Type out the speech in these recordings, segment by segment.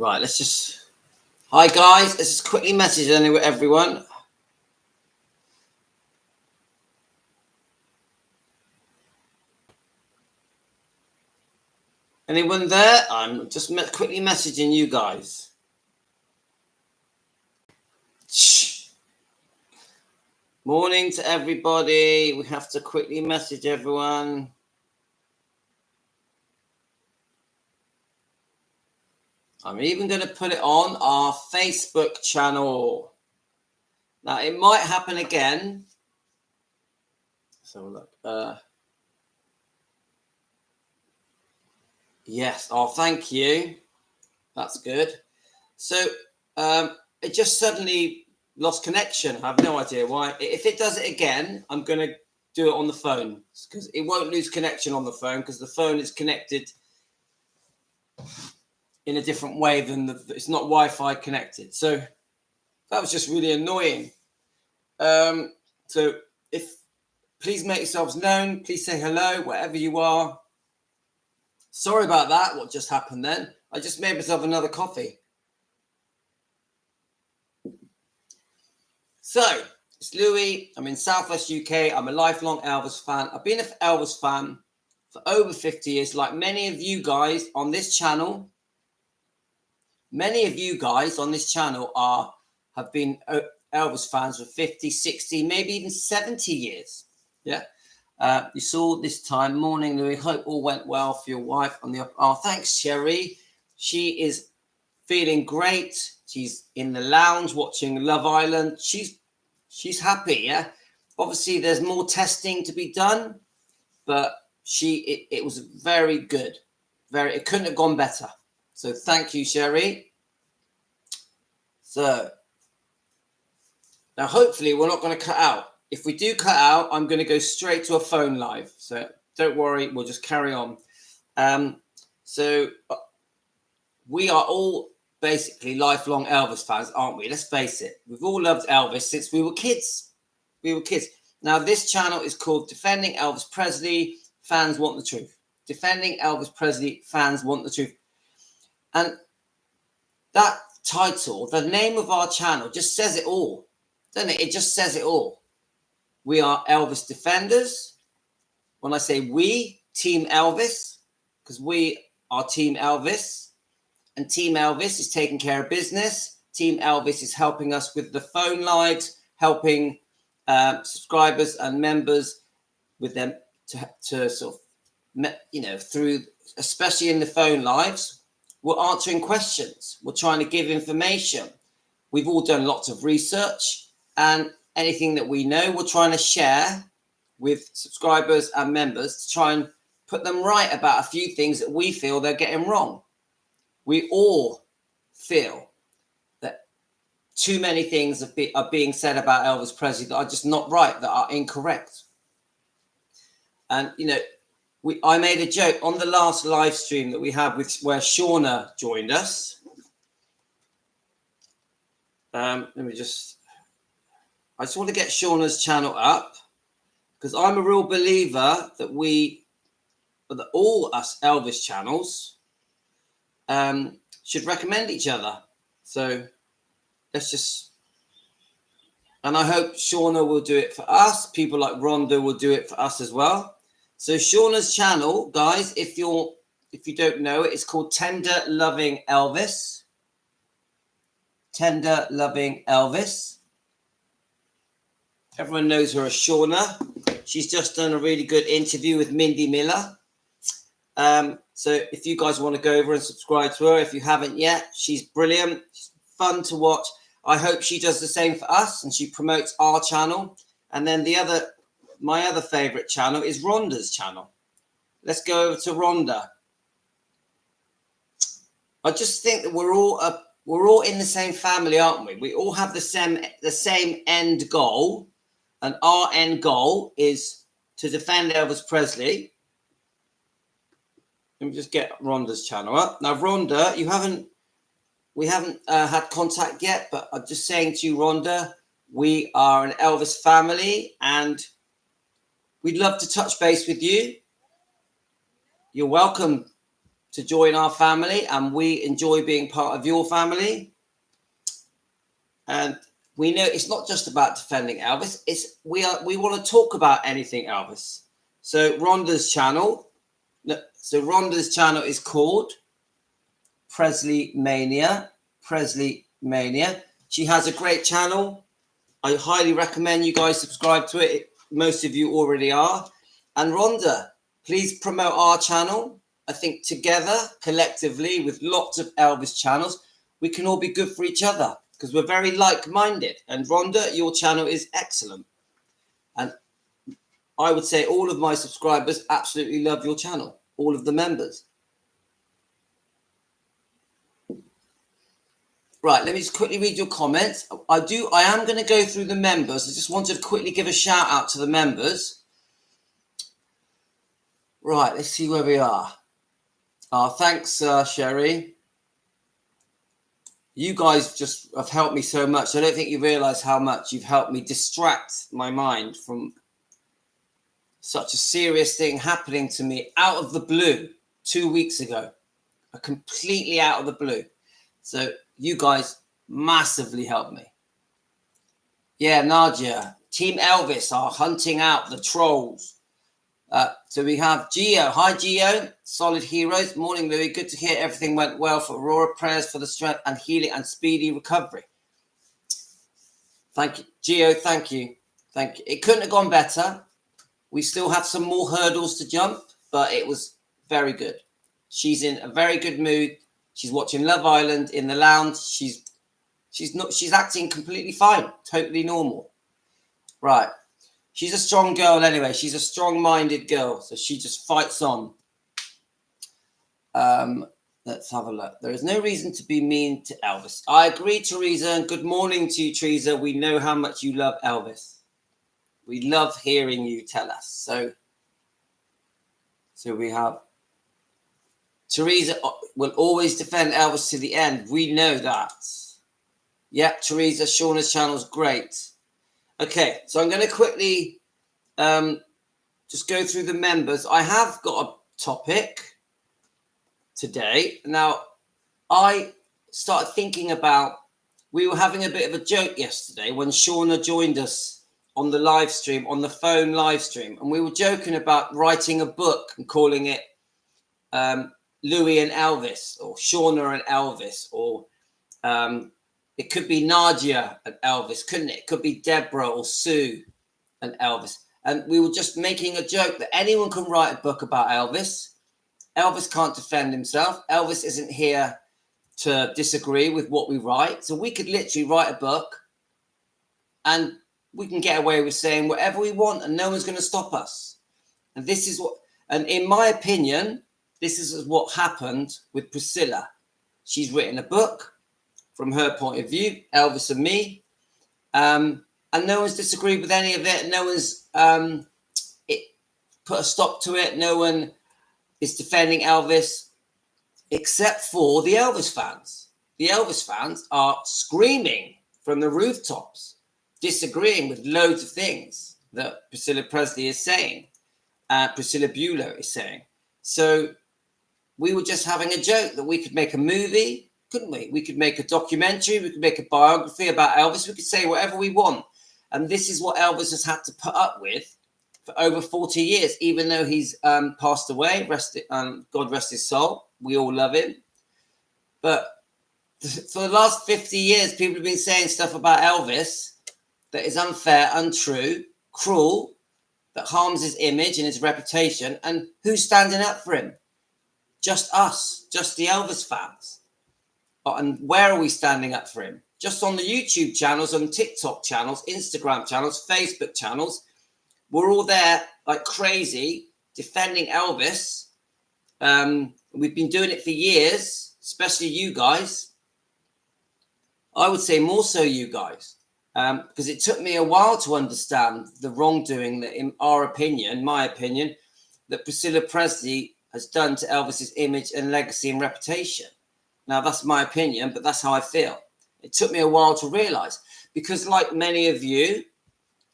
Right, let's just... Hi, guys. Let's just quickly message everyone. Anyone there? I'm just quickly messaging you guys. Shh. Morning to everybody. We have to quickly message everyone. I'm even going to put it on our Facebook channel. Now, it might happen again. So look. Yes. Oh, thank you. That's good. So it just suddenly lost connection. I have no idea why. If it does it again, I'm going to do it on the phone because it won't lose connection on the phone because the phone is connected in a different way than it's not Wi-Fi connected. So that was just really annoying. So please make yourselves known. Please say hello wherever you are. Sorry about that. What just happened then? I just made myself another coffee. So it's Louis. I'm in Southwest UK. I'm a lifelong Elvis fan. I've been an Elvis fan for over 50 years. Like many of you guys on this channel, have been Elvis fans for 50, 60, maybe even 70 years. Yeah. You saw this time. Morning, Louis. Hope all went well for your wife on the... Oh, thanks, Sherry. She is feeling great. She's in the lounge watching Love Island. She's happy, yeah. Obviously, there's more testing to be done, but it was very good. It couldn't have gone better. So thank you, Sherry. So now hopefully we're not going to cut out. If we do cut out, I'm going to go straight to a phone live. So don't worry, we'll just carry on. So we are all basically lifelong Elvis fans, aren't we? Let's face it. We've all loved Elvis since we were kids. Now, this channel is called Defending Elvis Presley. Fans want the truth. Defending Elvis Presley. Fans want the truth. And that title, the name of our channel, just says it all, doesn't it? It just says it all. We are Elvis defenders. When I say we, Team Elvis, because we are Team Elvis. And Team Elvis is taking care of business. Team Elvis is helping us with the phone lives, helping subscribers and members with them to sort of, through, especially in the phone lives, we're answering questions. We're trying to give information. We've all done lots of research, and anything that we know, we're trying to share with subscribers and members to try and put them right about a few things that we feel they're getting wrong. We all feel that too many things are being said about Elvis Presley that are just not right, that are incorrect. And, I made a joke on the last live stream that we had where Shauna joined us. I just want to get Shauna's channel up because I'm a real believer that all us Elvis channels should recommend each other. So and I hope Shauna will do it for us. People like Rhonda will do it for us as well. So Shauna's channel, guys, if you don't know it, it's called Tender Loving Elvis. Tender Loving Elvis. Everyone knows her as Shauna. She's just done a really good interview with Mindy Miller. So if you guys want to go over and subscribe to her, if you haven't yet, she's brilliant. She's fun to watch. I hope she does the same for us and she promotes our channel. And then my other favorite channel is Rhonda's channel. Let's go over to Rhonda. I just think that we're all in the same family, aren't we? We all have the same end goal, and our end goal is to defend Elvis Presley. Let me just get Rhonda's channel up. Now, Rhonda, we haven't had contact yet, but I'm just saying to you, Rhonda, we are an Elvis family, and we'd love to touch base with you. You're welcome. to join our family, and we enjoy being part of your family. And we know it's not just about defending Elvis. We want to talk about anything Elvis. So Rhonda's channel. So Rhonda's channel is called Presley Mania. Presley Mania. She has a great channel. I highly recommend you guys subscribe to it. Most of you already are. And Rhonda, please promote our channel. I think together, collectively, with lots of Elvis channels, we can all be good for each other because we're very like-minded. And Rhonda, your channel is excellent. And I would say all of my subscribers absolutely love your channel, all of the members. Right, let me just quickly read your comments. I am going to go through the members. I just wanted to quickly give a shout out to the members. Right, let's see where we are. Thanks, Sherry. You guys just have helped me so much. I don't think you realize how much you've helped me distract my mind from such a serious thing happening to me out of the blue 2 weeks ago. Completely out of the blue. So you guys massively helped me. Yeah, Nadia. Team Elvis are hunting out the trolls. So we have Gio. Hi, Gio. Solid heroes. Morning, Louis. Good to hear everything went well for Aurora. Prayers for the strength and healing and speedy recovery. Thank you. Gio, thank you. Thank you. It couldn't have gone better. We still have some more hurdles to jump, but it was very good. She's in a very good mood. She's watching Love Island in the lounge. She's acting completely fine, totally normal. Right. She's a strong girl anyway. She's a strong-minded girl, so she just fights on. Let's have a look. There is no reason to be mean to Elvis. I agree, Teresa, and good morning to you, Teresa. We know how much you love Elvis. We love hearing you tell us. So we have Teresa will always defend Elvis to the end. We know that. Yep, Teresa, Shauna's channel is great. Okay, so I'm going to quickly just go through the members. I have got a topic today. Now, I started thinking about, we were having a bit of a joke yesterday when Shauna joined us on the live stream, on the phone live stream, and we were joking about writing a book and calling it Louis and Elvis, or Shauna and Elvis, or it could be Nadia and Elvis, couldn't it? It could be Deborah or Sue and Elvis. And we were just making a joke that anyone can write a book about Elvis. Elvis can't defend himself. Elvis isn't here to disagree with what we write. So we could literally write a book and we can get away with saying whatever we want and no one's going to stop us. And this is what, and in my opinion, this is what happened with Priscilla. She's written a book from her point of view, Elvis and me, and no one's disagreed with any of it. No one's put a stop to it. No one is defending Elvis except for the Elvis fans. The Elvis fans are screaming from the rooftops, disagreeing with loads of things that Priscilla Presley is saying, Priscilla Bueller is saying. So we were just having a joke that we could make a movie, couldn't we? We could make a documentary. We could make a biography about Elvis. We could say whatever we want. And this is what Elvis has had to put up with for over 40 years, even though he's passed away. God rest his soul. We all love him. But for the last 50 years, people have been saying stuff about Elvis that is unfair, untrue, cruel, that harms his image and his reputation. And who's standing up for him? Just us, just the Elvis fans. And where are we standing up for him? Just on the YouTube channels, on TikTok channels, Instagram channels, Facebook channels. We're all there like crazy defending Elvis. We've been doing it for years, especially you guys. I would say more so you guys, because it took me a while to understand the wrongdoing that, in our opinion, my opinion, that Priscilla Presley has done to Elvis's image and legacy and reputation. Now, that's my opinion, but that's how I feel. It took me a while to realize, because like many of you,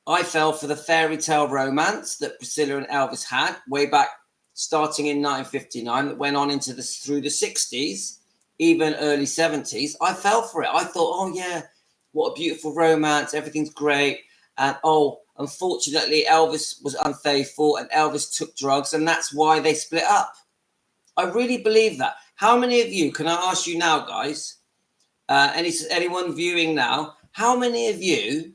I fell for the fairy tale romance that Priscilla and Elvis had way back starting in 1959 that went on into through the 60s, even early 70s. I fell for it. I thought, oh yeah, what a beautiful romance. Everything's great. And oh, unfortunately, Elvis was unfaithful and Elvis took drugs, and that's why they split up. I really believe that. How many of you, can I ask you now, guys, anyone viewing now, how many of you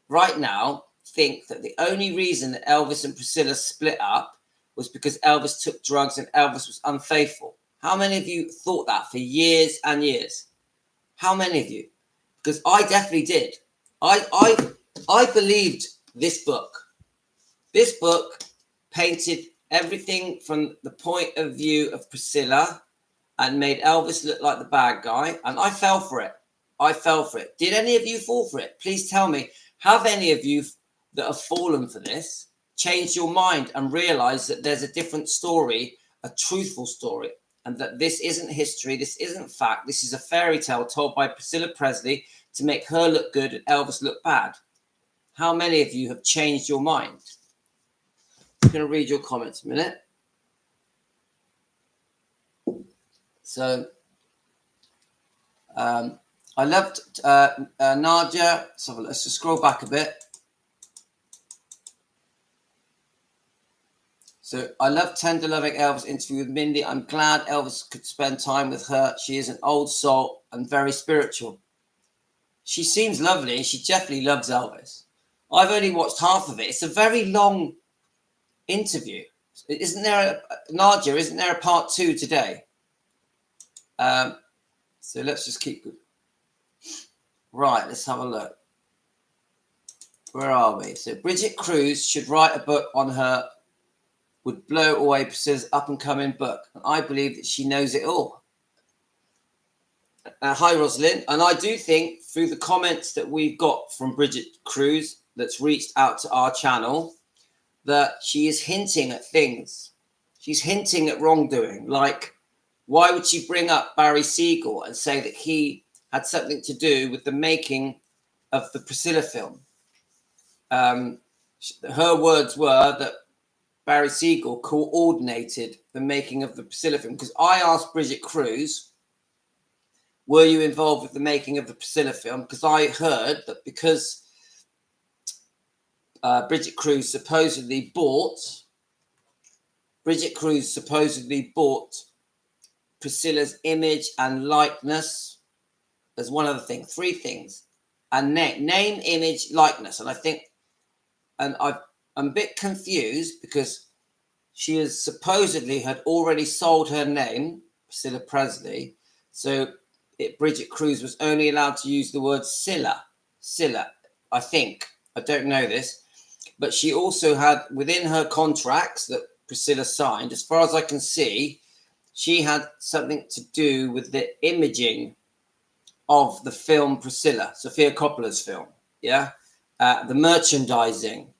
right now think that the only reason that Elvis and Priscilla split up was because Elvis took drugs and Elvis was unfaithful? How many of you thought that for years and years? How many of you? Because I definitely did. I believed this book. This book painted everything from the point of view of Priscilla and made Elvis look like the bad guy. And I fell for it. I fell for it. Did any of you fall for it? Please tell me. Have any of you that have fallen for this changed your mind and realized that there's a different story, a truthful story, and that this isn't history, this isn't fact, this is a fairy tale told by Priscilla Presley to make her look good and Elvis look bad? How many of you have changed your mind? I'm going to read your comments a minute. So, I loved Nadia. So let's just scroll back a bit. So I love Tender Loving Elvis interview with Mindy. I'm glad Elvis could spend time with her. She is an old soul and very spiritual. She seems lovely. She definitely loves Elvis. I've only watched half of it. It's a very long interview. Isn't there Nadia, isn't there a part 2 today? So let's just keep... Right, let's have a look. Where are we? So Bridget Cruz should write a book on her, would blow away Priscilla's up-and-coming book. And I believe that she knows it all. Hi, Rosalind. And I do think through the comments that we've got from Bridget Cruz that's reached out to our channel, that she is hinting at things. She's hinting at wrongdoing. Like, why would she bring up Barry Siegel and say that he had something to do with the making of the Priscilla film? Her words were that Barry Siegel coordinated the making of the Priscilla film. Because I asked Bridget Cruz, were you involved with the making of the Priscilla film? Because I heard that because Bridget Cruz supposedly bought Priscilla's image and likeness as one other thing, 3 things, and name, image, likeness. And I think, and I'm a bit confused because she has supposedly had already sold her name, Priscilla Presley. So Bridget Cruz was only allowed to use the word Scylla, I think. I don't know this. But she also had within her contracts that Priscilla signed, as far as I can see, she had something to do with the imaging of the film Priscilla, Sofia Coppola's film, yeah? The merchandising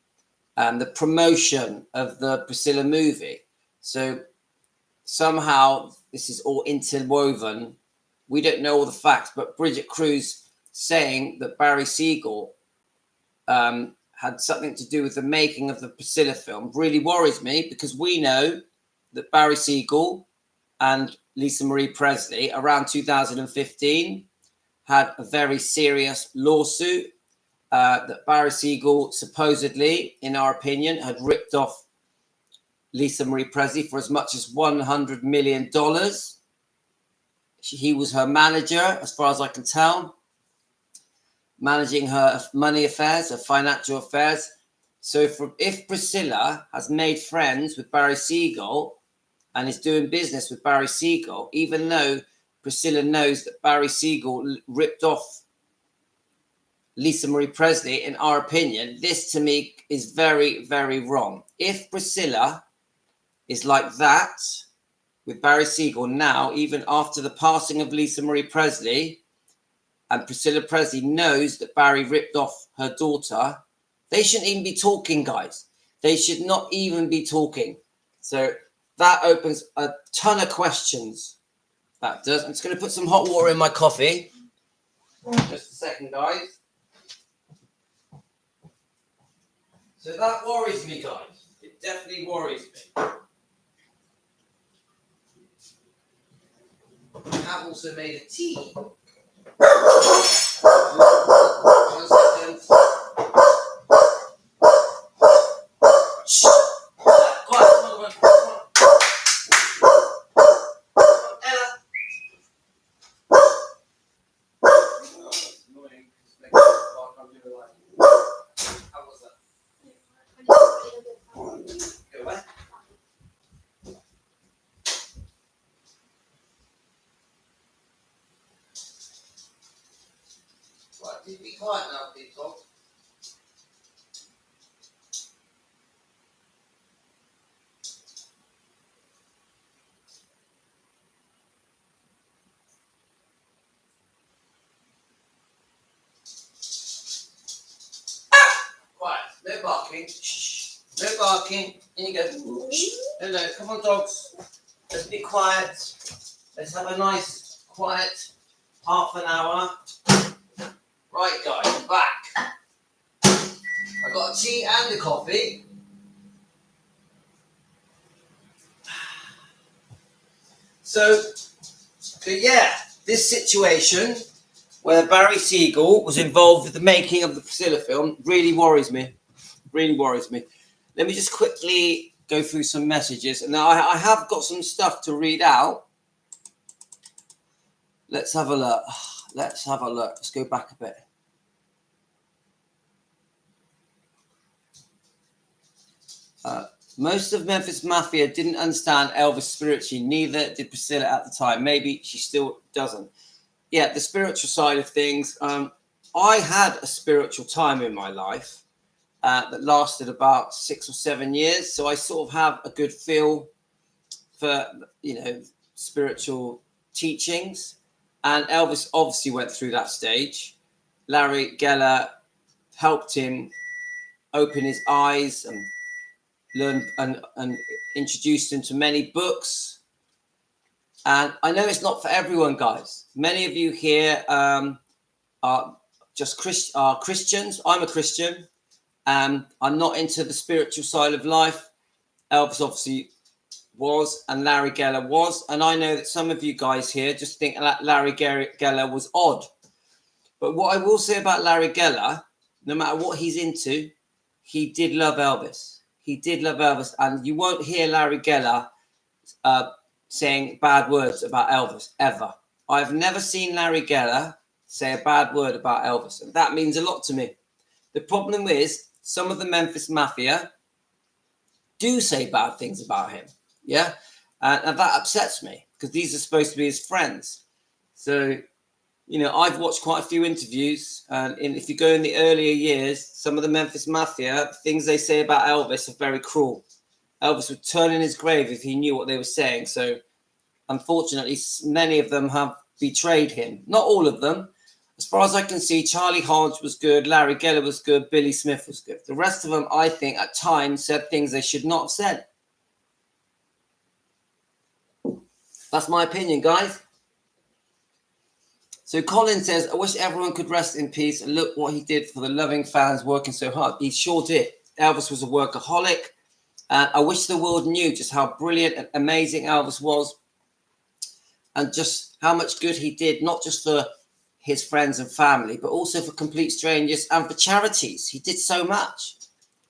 and the promotion of the Priscilla movie. So somehow this is all interwoven. We don't know all the facts, but Bridget Cruz saying that Barry Siegel had something to do with the making of the Priscilla film really worries me, because we know that Barry Siegel and Lisa Marie Presley around 2015 had a very serious lawsuit that Barry Siegel supposedly, in our opinion, had ripped off Lisa Marie Presley for as much as $100 million. He was her manager, as far as I can tell, managing her money affairs, her financial affairs. So if Priscilla has made friends with Barry Siegel and is doing business with Barry Siegel, even though Priscilla knows that Barry Siegel ripped off Lisa Marie Presley, in our opinion, this to me is very, very wrong. If Priscilla is like that with Barry Siegel now, even after the passing of Lisa Marie Presley, and Priscilla Presley knows that Barry ripped off her daughter, they shouldn't even be talking, guys. They should not even be talking. So that opens a ton of questions. That does. I'm just going to put some hot water in my coffee. Just a second, guys. So that worries me, guys. It definitely worries me. have also made a tea. 1 second. Shh. Quiet. Come on. Ella. Annoying. How was that? Go away. Right, be quiet now, people. Quiet. No barking. Shh. No barking. In you go. Hello. Come on, dogs. Let's be quiet. Let's have a nice, quiet half an hour. Right, guys, I'm back. I got a tea and a coffee. So yeah, this situation where Barry Siegel was involved with the making of the Priscilla film really worries me. Really worries me. Let me just quickly go through some messages. And now I have got some stuff to read out. Let's have a look. Let's have a look. Let's go back a bit. Most of Memphis Mafia didn't understand Elvis spiritually. Neither did Priscilla at the time. Maybe she still doesn't. Yeah, the spiritual side of things. I had a spiritual time in my life that lasted about 6 or 7 years. So I sort of have a good feel for, spiritual teachings. And Elvis obviously went through that stage. Larry Geller helped him open his eyes and learn and introduced him to many books. And I know it's not for everyone, guys. Many of you here are just Christians. I'm a Christian. I'm not into the spiritual side of life. Elvis obviously was, and Larry Geller was. And I know that some of you guys here just think that Larry Geller was odd. But what I will say about Larry Geller, no matter what he's into, he did love Elvis. He did love Elvis. And you won't hear Larry Geller saying bad words about Elvis, ever. I've never seen Larry Geller say a bad word about Elvis. And that means a lot to me. The problem is some of the Memphis Mafia do say bad things about him. Yeah. And that upsets me because these are supposed to be his friends. So, I've watched quite a few interviews. And if you go in the earlier years, some of the Memphis Mafia, things they say about Elvis are very cruel. Elvis would turn in his grave if he knew what they were saying. So, unfortunately, many of them have betrayed him. Not all of them. As far as I can see, Charlie Hodge was good, Larry Geller was good, Billy Smith was good. The rest of them, I think, at times said things they should not have said. That's my opinion, guys. So Colin says, I wish everyone could rest in peace and look what he did for the loving fans working so hard. He sure did. Elvis was a workaholic. I wish the world knew just how brilliant and amazing Elvis was and just how much good he did, not just for his friends and family, but also for complete strangers and for charities. He did so much.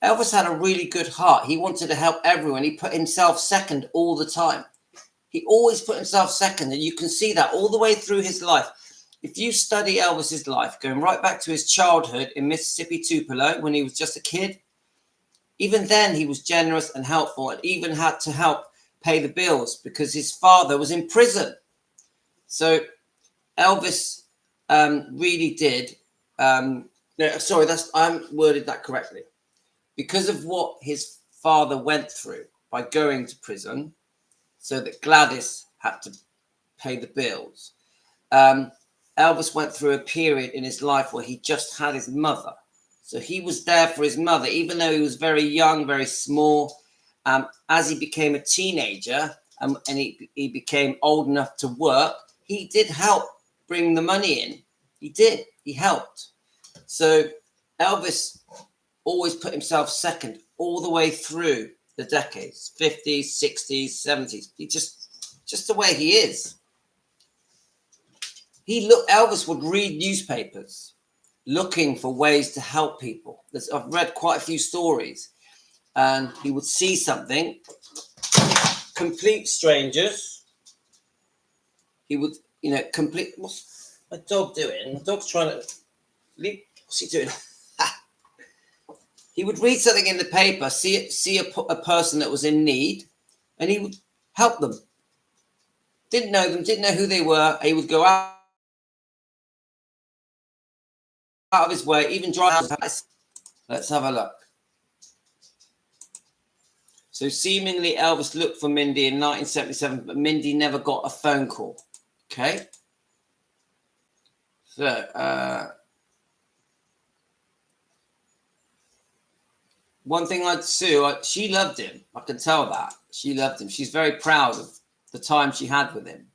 Elvis had a really good heart. He wanted to help everyone. He put himself second all the time. He always put himself second, and you can see that all the way through his life. If you study Elvis's life, going right back to his childhood in Mississippi Tupelo when he was just a kid, even then he was generous and helpful and even had to help pay the bills because his father was in prison. So Elvis really did. I worded that correctly. Because of what his father went through by going to prison, so that Gladys had to pay the bills. Elvis went through a period in his life where he just had his mother. So he was there for his mother, even though he was very young, very small. As he became a teenager and he became old enough to work, he did help bring the money in. He did. He helped. So Elvis always put himself second all the way through the decades, 50s, 60s, 70s. He just the way he is. Elvis would read newspapers looking for ways to help people. I've read quite a few stories, and he would see something, complete strangers. He would, what's my dog doing? My dog's trying to leave. What's he doing? He would read something in the paper, see a person that was in need, and he would help them. Didn't know them, didn't know who they were. He would go out of his way, even drive. Let's have a look. So seemingly Elvis looked for Mindy in 1977, but Mindy never got a phone call. Okay. So one thing she loved him. I can tell that. She loved him. She's very proud of the time she had with him.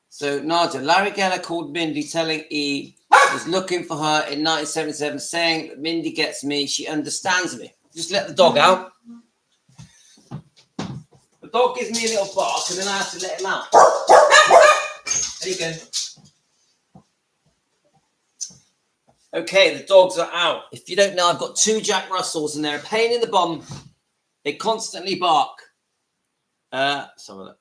So Nadia, Larry Geller called Mindy telling E was looking for her in 1977, saying that Mindy gets me, she understands me. Just let the dog out. The dog gives me a little bark and then I have to let him out. There you go. Okay, the dogs are out. If you don't know, I've got 2 Jack Russells and they're a pain in the bum. They constantly bark. Let's have a look.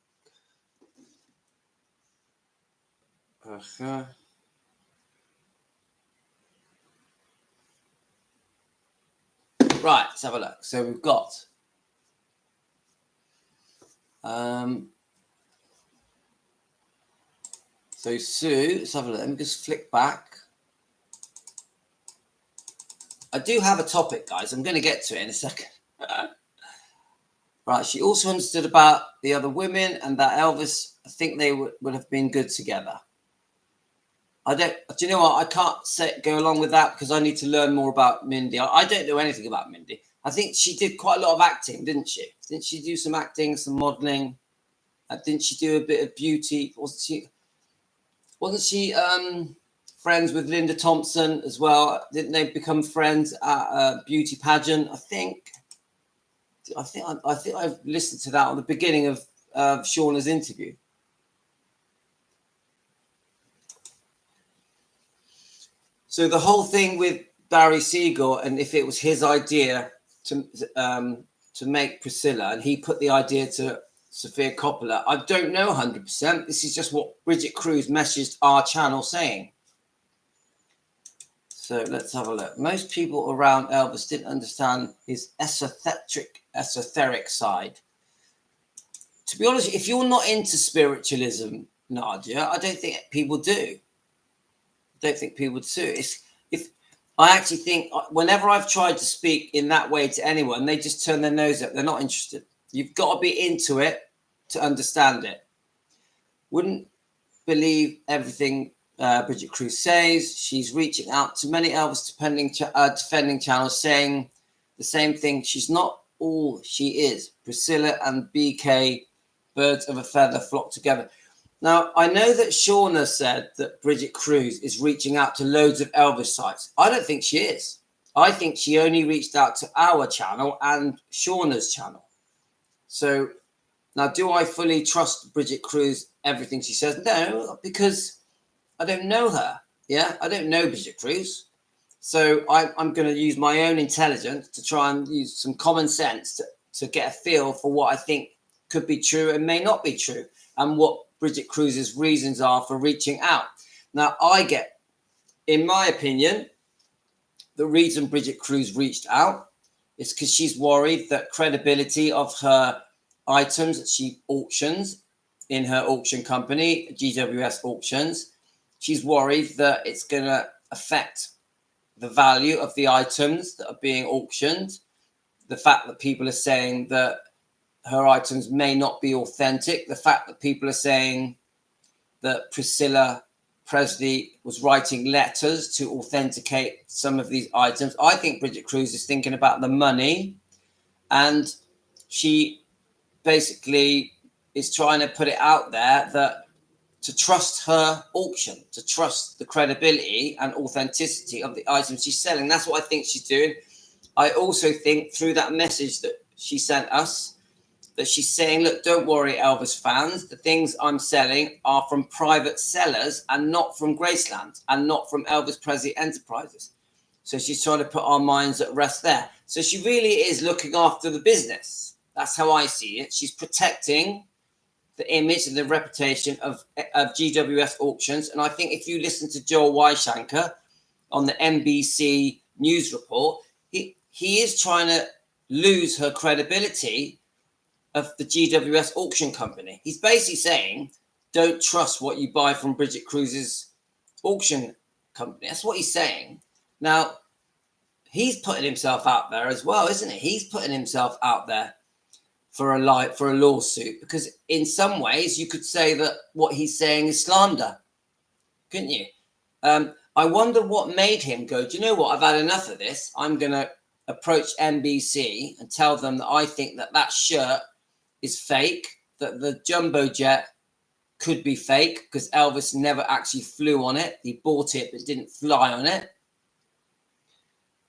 Right, let's have a look. So we've got so Sue, let's have a look. Let me just flick back. I do have a topic, guys. I'm going to get to it in a second. Right, she also understood about the other women and that Elvis, I think they would have been good together. Do you know what? I can't go along with that because I need to learn more about Mindy. I don't know anything about Mindy. I think she did quite a lot of acting, didn't she? Didn't she do some acting, some modeling? Didn't she do a bit of beauty? Wasn't she friends with Linda Thompson as well? Didn't they become friends at a beauty pageant? I think I've listened to that on the beginning of Shauna's interview. So the whole thing with Barry Siegel, and if it was his idea to make Priscilla, and he put the idea to Sofia Coppola, I don't know 100%. This is just what Bridget Cruz messaged our channel saying. So let's have a look. Most people around Elvis didn't understand his esoteric side. To be honest, if you're not into spiritualism, Nadia, I don't think people do. I actually think whenever I've tried to speak in that way to anyone, they just turn their nose up. They're not interested. You've got to be into it to understand it. Wouldn't believe everything Bridget Cruz says. She's reaching out to many Elvis defending channels saying the same thing. She's not all she is. Priscilla and BK, birds of a feather flock together. Now, I know that Shauna said that Bridget Cruz is reaching out to loads of Elvis sites. I don't think she is. I think she only reached out to our channel and Shauna's channel. So now, do I fully trust Bridget Cruz, everything she says? No, because I don't know her. Yeah, I don't know Bridget Cruz. So I'm going to use my own intelligence to try and use some common sense to get a feel for what I think could be true and may not be true, and what Bridget Cruz's reasons are for reaching out. Now, in my opinion, the reason Bridget Cruz reached out is because she's worried that credibility of her items that she auctions in her auction company, GWS Auctions, she's worried that it's going to affect the value of the items that are being auctioned. The fact that people are saying that her items may not be authentic. The fact that people are saying that Priscilla Presley was writing letters to authenticate some of these items. I think Bridget Cruz is thinking about the money, and she basically is trying to put it out there that to trust her auction, to trust the credibility and authenticity of the items she's selling. That's what I think she's doing. I also think through that message that she sent us, that she's saying, look, don't worry, Elvis fans. The things I'm selling are from private sellers and not from Graceland and not from Elvis Presley Enterprises. So she's trying to put our minds at rest there. So she really is looking after the business. That's how I see it. She's protecting the image and the reputation of GWS auctions. And I think if you listen to Joel Weishanker on the NBC News report, he is trying to lose her credibility of the GWS auction company. He's basically saying, don't trust what you buy from Bridget Cruz's auction company. That's what he's saying. Now, he's putting himself out there as well, isn't he? He's putting himself out there for a lawsuit, because in some ways you could say that what he's saying is slander, couldn't you? I wonder what made him go, do you know what? I've had enough of this. I'm going to approach NBC and tell them that I think that shirt is fake, that the jumbo jet could be fake because Elvis never actually flew on it. He bought it but didn't fly on it.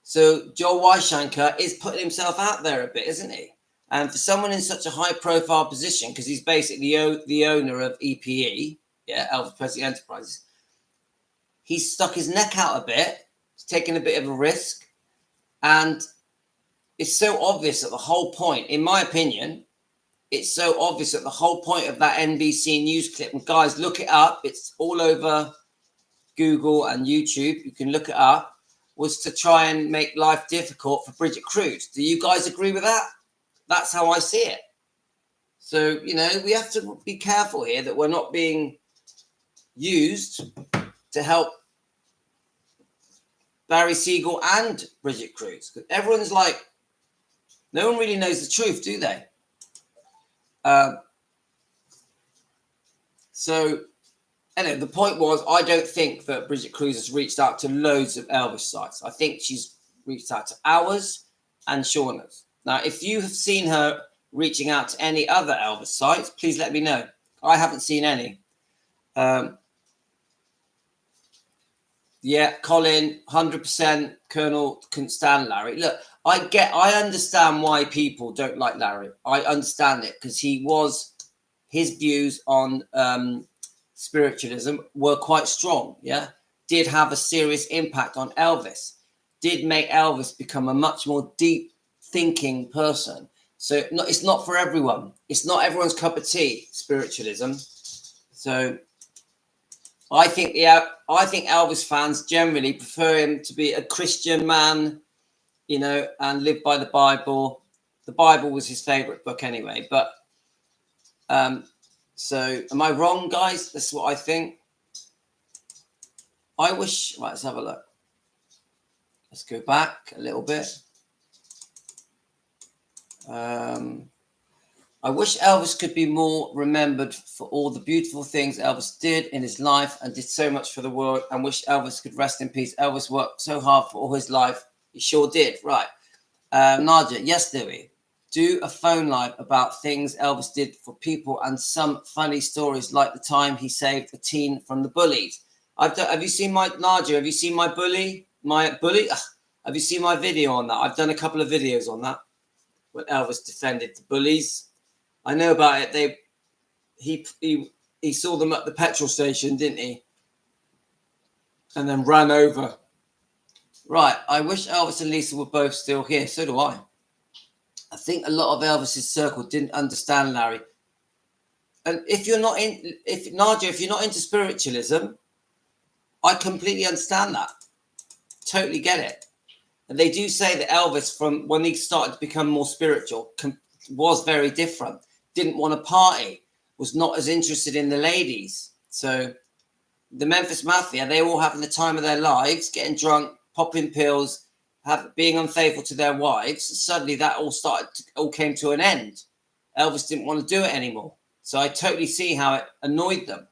So Joel Weishanker is putting himself out there a bit, isn't he? And for someone in such a high-profile position, because he's basically the owner of EPE, Elvis Presley Enterprises, he's stuck his neck out a bit. He's taking a bit of a risk. And it's so obvious that the whole point, in my opinion, it's so obvious that the whole point of that NBC News clip, and guys, look it up. It's all over Google and YouTube. You can look it up. Was to try and make life difficult for Bridget Cruz. Do you guys agree with that? That's how I see it. So, you know, we have to be careful here that we're not being used to help Barry Siegel and Bridget Cruz. Because everyone's like, no one really knows the truth, do they? So, anyway, the point was, I don't think that Bridget Cruz has reached out to loads of Elvis sites. I think she's reached out to ours and Shauna's. Now, if you have seen her reaching out to any other Elvis sites, please let me know. I haven't seen any. Yeah, Colin, 100%. Colonel couldn't stand Larry. Look, I understand why people don't like Larry. I understand it because his views on spiritualism were quite strong. Yeah, did have a serious impact on Elvis. Did make Elvis become a much more deep thinking person. So it's not for everyone. It's not everyone's cup of tea, spiritualism. So I think Elvis fans generally prefer him to be a Christian man, you know, and live by the Bible. The Bible was his favorite book anyway. But so am I wrong, guys? This is what I think. Right, let's have a look. Let's go back a little bit. I wish Elvis could be more remembered for all the beautiful things Elvis did in his life and did so much for the world, and wish Elvis could rest in peace. Elvis worked so hard for all his life. He sure did. Right. Nadia, yes, Louis. Do a phone live about things Elvis did for people and some funny stories, like the time he saved a teen from the bullies. Have you seen my Nadia? Have you seen my bully? Have you seen my video on that? I've done a couple of videos on that when Elvis defended the bullies. I know about it. He saw them at the petrol station, didn't he? And then ran over. Right. I wish Elvis and Lisa were both still here. So do I. I think a lot of Elvis's circle didn't understand Larry. And if you're not into spiritualism, I completely understand that. Totally get it. And they do say that Elvis, from when he started to become more spiritual, was very different. Didn't want to party, was not as interested in the ladies. So the Memphis Mafia, they were all having the time of their lives, getting drunk, popping pills, being unfaithful to their wives. Suddenly that all came to an end. Elvis didn't want to do it anymore. So I totally see how it annoyed them.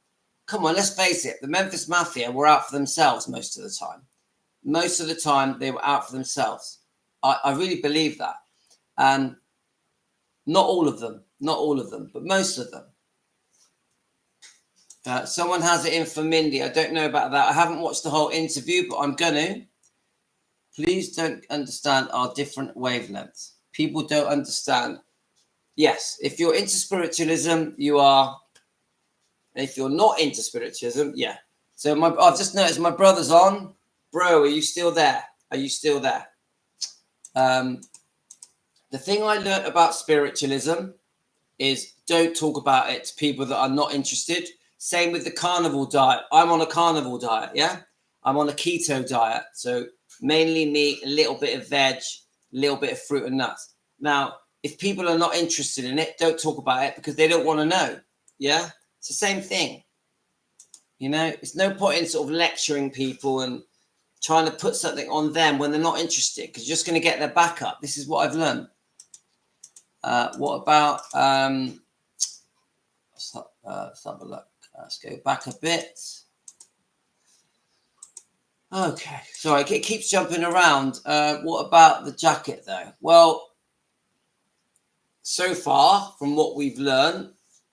Come on, let's face it. The Memphis Mafia were out for themselves most of the time. Most of the time they were out for themselves. I really believe that. And not all of them, but most of them. Someone has it in for Mindy. I don't know about that. I haven't watched the whole interview, but I'm going to. Please don't understand our different wavelengths. People don't understand. yes, if you're into spiritualism, you are. If you're not into spiritualism, yeah. So I've just noticed my brother's on. Bro, are you still there? Are you still there? The thing I learned about spiritualism is don't talk about it to people that are not interested. Same with the carnivore diet. I'm on a carnivore diet, yeah? I'm on a keto diet. So mainly meat, a little bit of veg, a little bit of fruit and nuts. Now, if people are not interested in it, don't talk about it because they don't want to know, yeah? It's the same thing. You know, it's no point in sort of lecturing people and trying to put something on them when they're not interested because you're just going to get their back up. This is what I've learned. What about, let's have a look. Let's go back a bit. Okay, sorry, it keeps jumping around. What about the jacket though? Well, so far from what we've learned,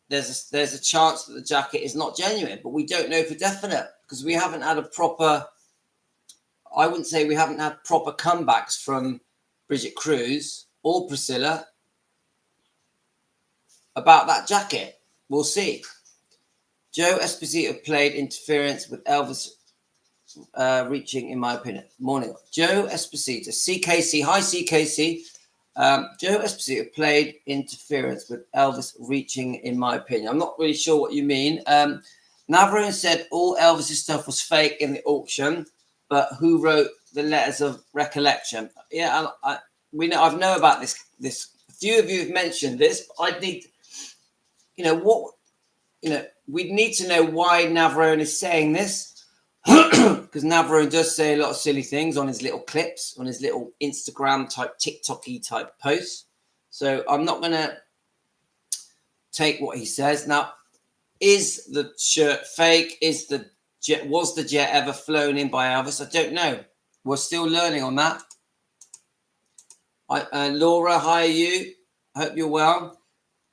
there's a chance that the jacket is not genuine, but we don't know for definite because we haven't had a proper, I wouldn't say we haven't had proper comebacks from Bridget Cruz or Priscilla about that jacket. We'll see. Joe Esposito played interference with Elvis reaching, in my opinion. Morning. Joe Esposito. CKC. Hi, CKC. Joe Esposito played interference with Elvis reaching, in my opinion. I'm not really sure what you mean. Navarone said all Elvis's stuff was fake in the auction, but who wrote the letters of recollection? Yeah, we know. I've know about this. A few of you have mentioned this. I'd need, we'd need to know why Navarone is saying this. Because Navarone does say a lot of silly things on his little clips, on his little Instagram type, TikTok-y type posts. So I'm not going to take what he says. Now, is the shirt fake? Was the jet ever flown in by Elvis? I don't know. We're still learning on that. Laura, hi you. I hope you're well.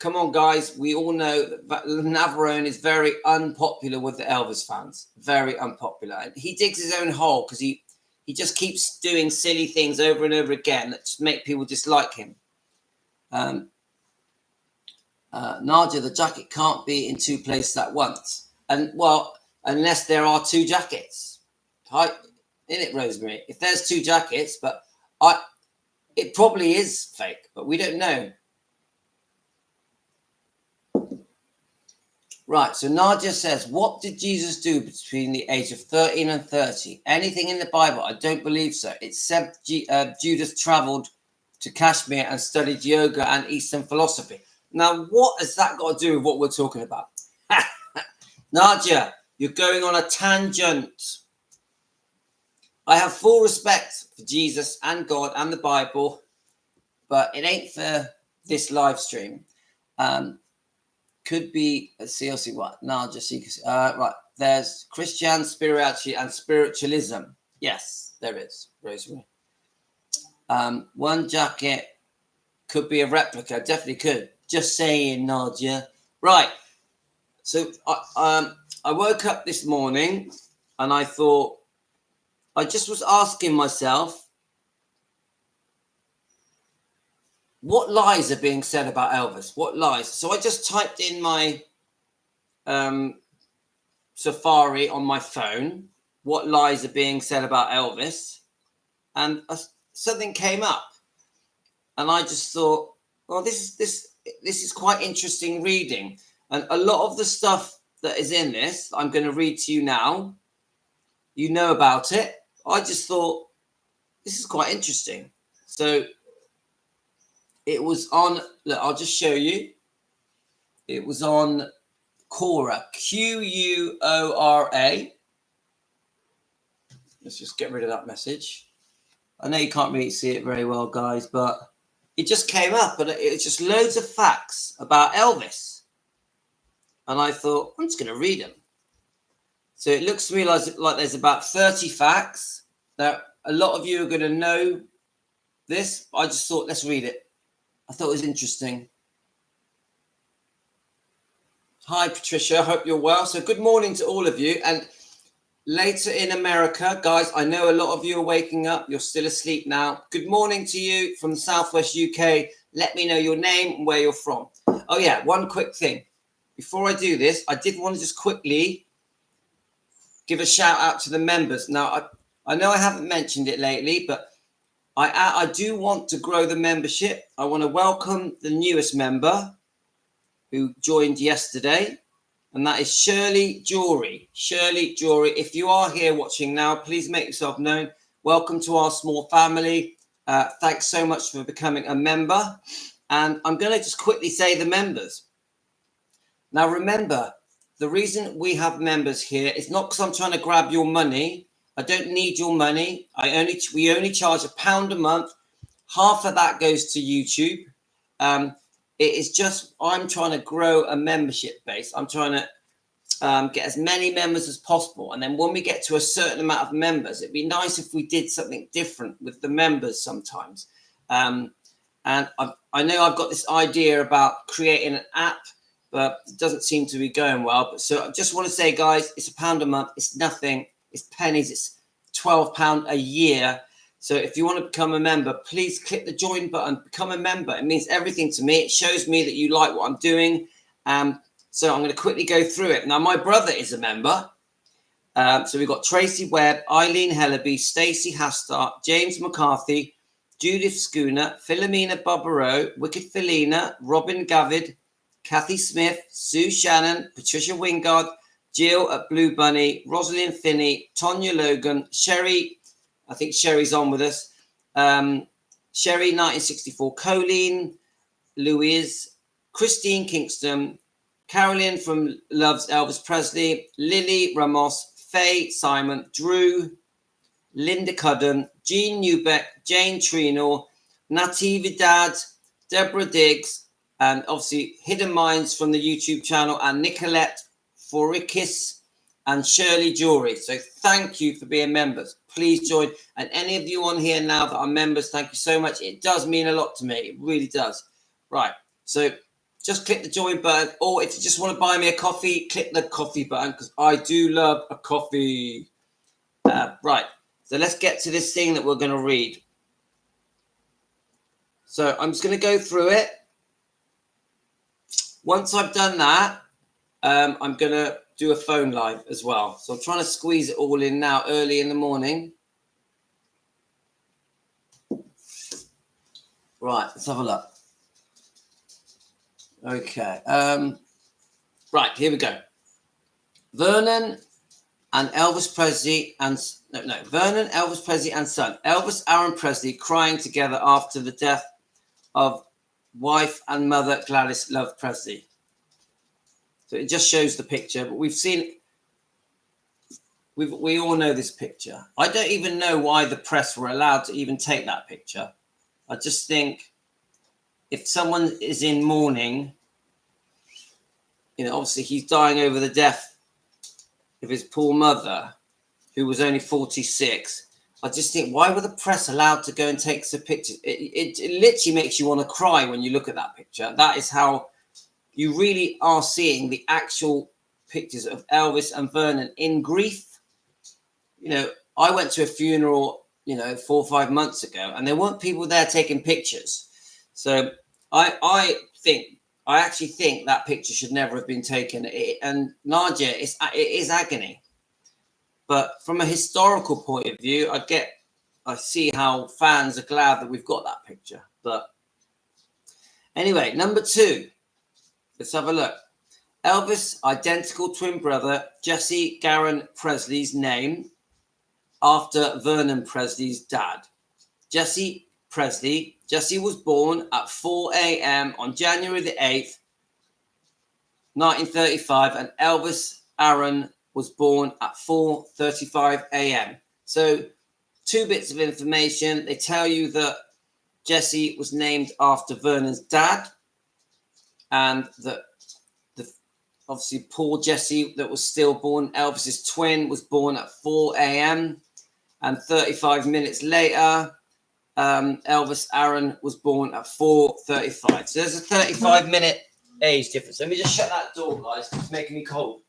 Come on, guys. We all know that Navarone is very unpopular with the Elvis fans. Very unpopular. And he digs his own hole because he just keeps doing silly things over and over again that just make people dislike him. Nadia, the jacket can't be in two places at once. And, well, unless there are two jackets. Hi, in it, Rosemary. If there's two jackets, but it probably is fake, but we don't know. Right, so Nadia says, what did Jesus do between the age of 13 and 30? Anything in the Bible? I don't believe so. It said Judas traveled to Kashmir and studied yoga and Eastern philosophy. Now, what has that got to do with what we're talking about? Nadia, you're going on a tangent. I have full respect for Jesus and God and the Bible, but it ain't for this live stream. Could be a CLC what? No, just CLC. Right. There's Christian spirituality and spiritualism. Yes, there is, Rosemary. One jacket could be a replica. Definitely could. Just saying, Nadia. Right. So I woke up this morning and I thought, I just was asking myself, what lies are being said about Elvis? What lies? So I just typed in my Safari on my phone. What lies are being said about Elvis? And something came up. And I just thought, well, this is quite interesting reading. And a lot of the stuff that is in this, I'm going to read to you now. You know about it. I just thought, this is quite interesting. So it was on, look, I'll just show you. It was on Quora, Quora. Let's just get rid of that message. I know you can't really see it very well, guys, but it just came up and it's just loads of facts about Elvis. And I thought, I'm just going to read them. So it looks to me like there's about 30 facts that a lot of you are going to know this. I just thought, let's read it. I thought it was interesting. Hi, Patricia. Hope you're well. So good morning to all of you. And later in America, guys, I know a lot of you are waking up. You're still asleep now. Good morning to you from the Southwest UK. let me know your name and where you're from. Oh yeah, one quick thing. Before I do this, I did want to just quickly give a shout out to the members. Now, I know I haven't mentioned it lately, but I do want to grow the membership. I want to welcome the newest member who joined yesterday, and that is Shirley Jory. Shirley Jory, if you are here watching now, please make yourself known. Welcome to our small family. Thanks so much for becoming a member. And I'm going to just quickly say the members. Now, remember, the reason we have members here is not because I'm trying to grab your money. I don't need your money. We only charge £1 a month. Half of that goes to YouTube. It is just, I'm trying to grow a membership base. I'm trying to get as many members as possible. And then when we get to a certain amount of members, it'd be nice if we did something different with the members sometimes. And I know I've got this idea about creating an app, but it doesn't seem to be going well. But so I just want to say, guys, it's £1 a month. It's nothing. It's pennies. It's £12 a year. So if you want to become a member, please click the join button, become a member. It means everything to me. It shows me that you like what I'm doing. So I'm going to quickly go through it. Now, my brother is a member. So we've got Tracy Webb, Eileen Hellaby, Stacey Hastart, James McCarthy, Judith Schooner, Philomena Barbaro, Wicked Felina, Robin Gavid, Kathy Smith, Sue Shannon, Patricia Wingard, Jill at Blue Bunny, Rosalind Finney, Tonya Logan, Sherry, I think Sherry's on with us, Sherry 1964, Colleen, Louise, Christine Kingston, Carolyn from Loves Elvis Presley, Lily Ramos, Faye Simon, Drew, Linda Cudden, Jean Newbeck, Jane Trinor, Natividad, Deborah Diggs, and obviously Hidden Minds from the YouTube channel, and Nicolette Forikis and Shirley Jory. So thank you for being members. Please join. And any of you on here now that are members, thank you so much. It does mean a lot to me. It really does. Right. So just click the join button, or if you just want to buy me a coffee, click the coffee button, because I do love a coffee. Right. So let's get to this thing that we're going to read. So I'm just going to go through it. Once I've done that, I'm going to do a phone live as well. So I'm trying to squeeze it all in now early in the morning. Right, let's have a look. Okay. Right, here we go. Vernon and Elvis Presley and Vernon, Elvis Presley and son. Elvis Aaron Presley crying together after the death of wife and mother Gladys Love Presley. So it just shows the picture, but we all know this picture. I don't even know why the press were allowed to even take that picture. I just think if someone is in mourning, obviously he's dying over the death of his poor mother, who was only 46. I just think, why were the press allowed to go and take the picture? It literally makes you want to cry when you look at that picture. That is how you really are seeing the actual pictures of Elvis and Vernon in grief. I went to a funeral, 4 or 5 months ago, and there weren't people there taking pictures. So I actually think that picture should never have been taken. And Nadia, it is agony. But from a historical point of view, I see how fans are glad that we've got that picture. But anyway, number 2. Let's have a look. Elvis' identical twin brother, Jesse Garon Presley's name after Vernon Presley's dad. Jesse was born at 4 a.m. on January the 8th, 1935, and Elvis Aaron was born at 4:35 a.m. So 2 bits of information. They tell you that Jesse was named after Vernon's dad, and that obviously Paul Jesse, that was stillborn, Elvis's twin, was born at 4 a.m. and 35 minutes later, Elvis Aaron was born at 4:35. So there's a 35-minute age difference. Let me just shut that door, guys. It's making me cold.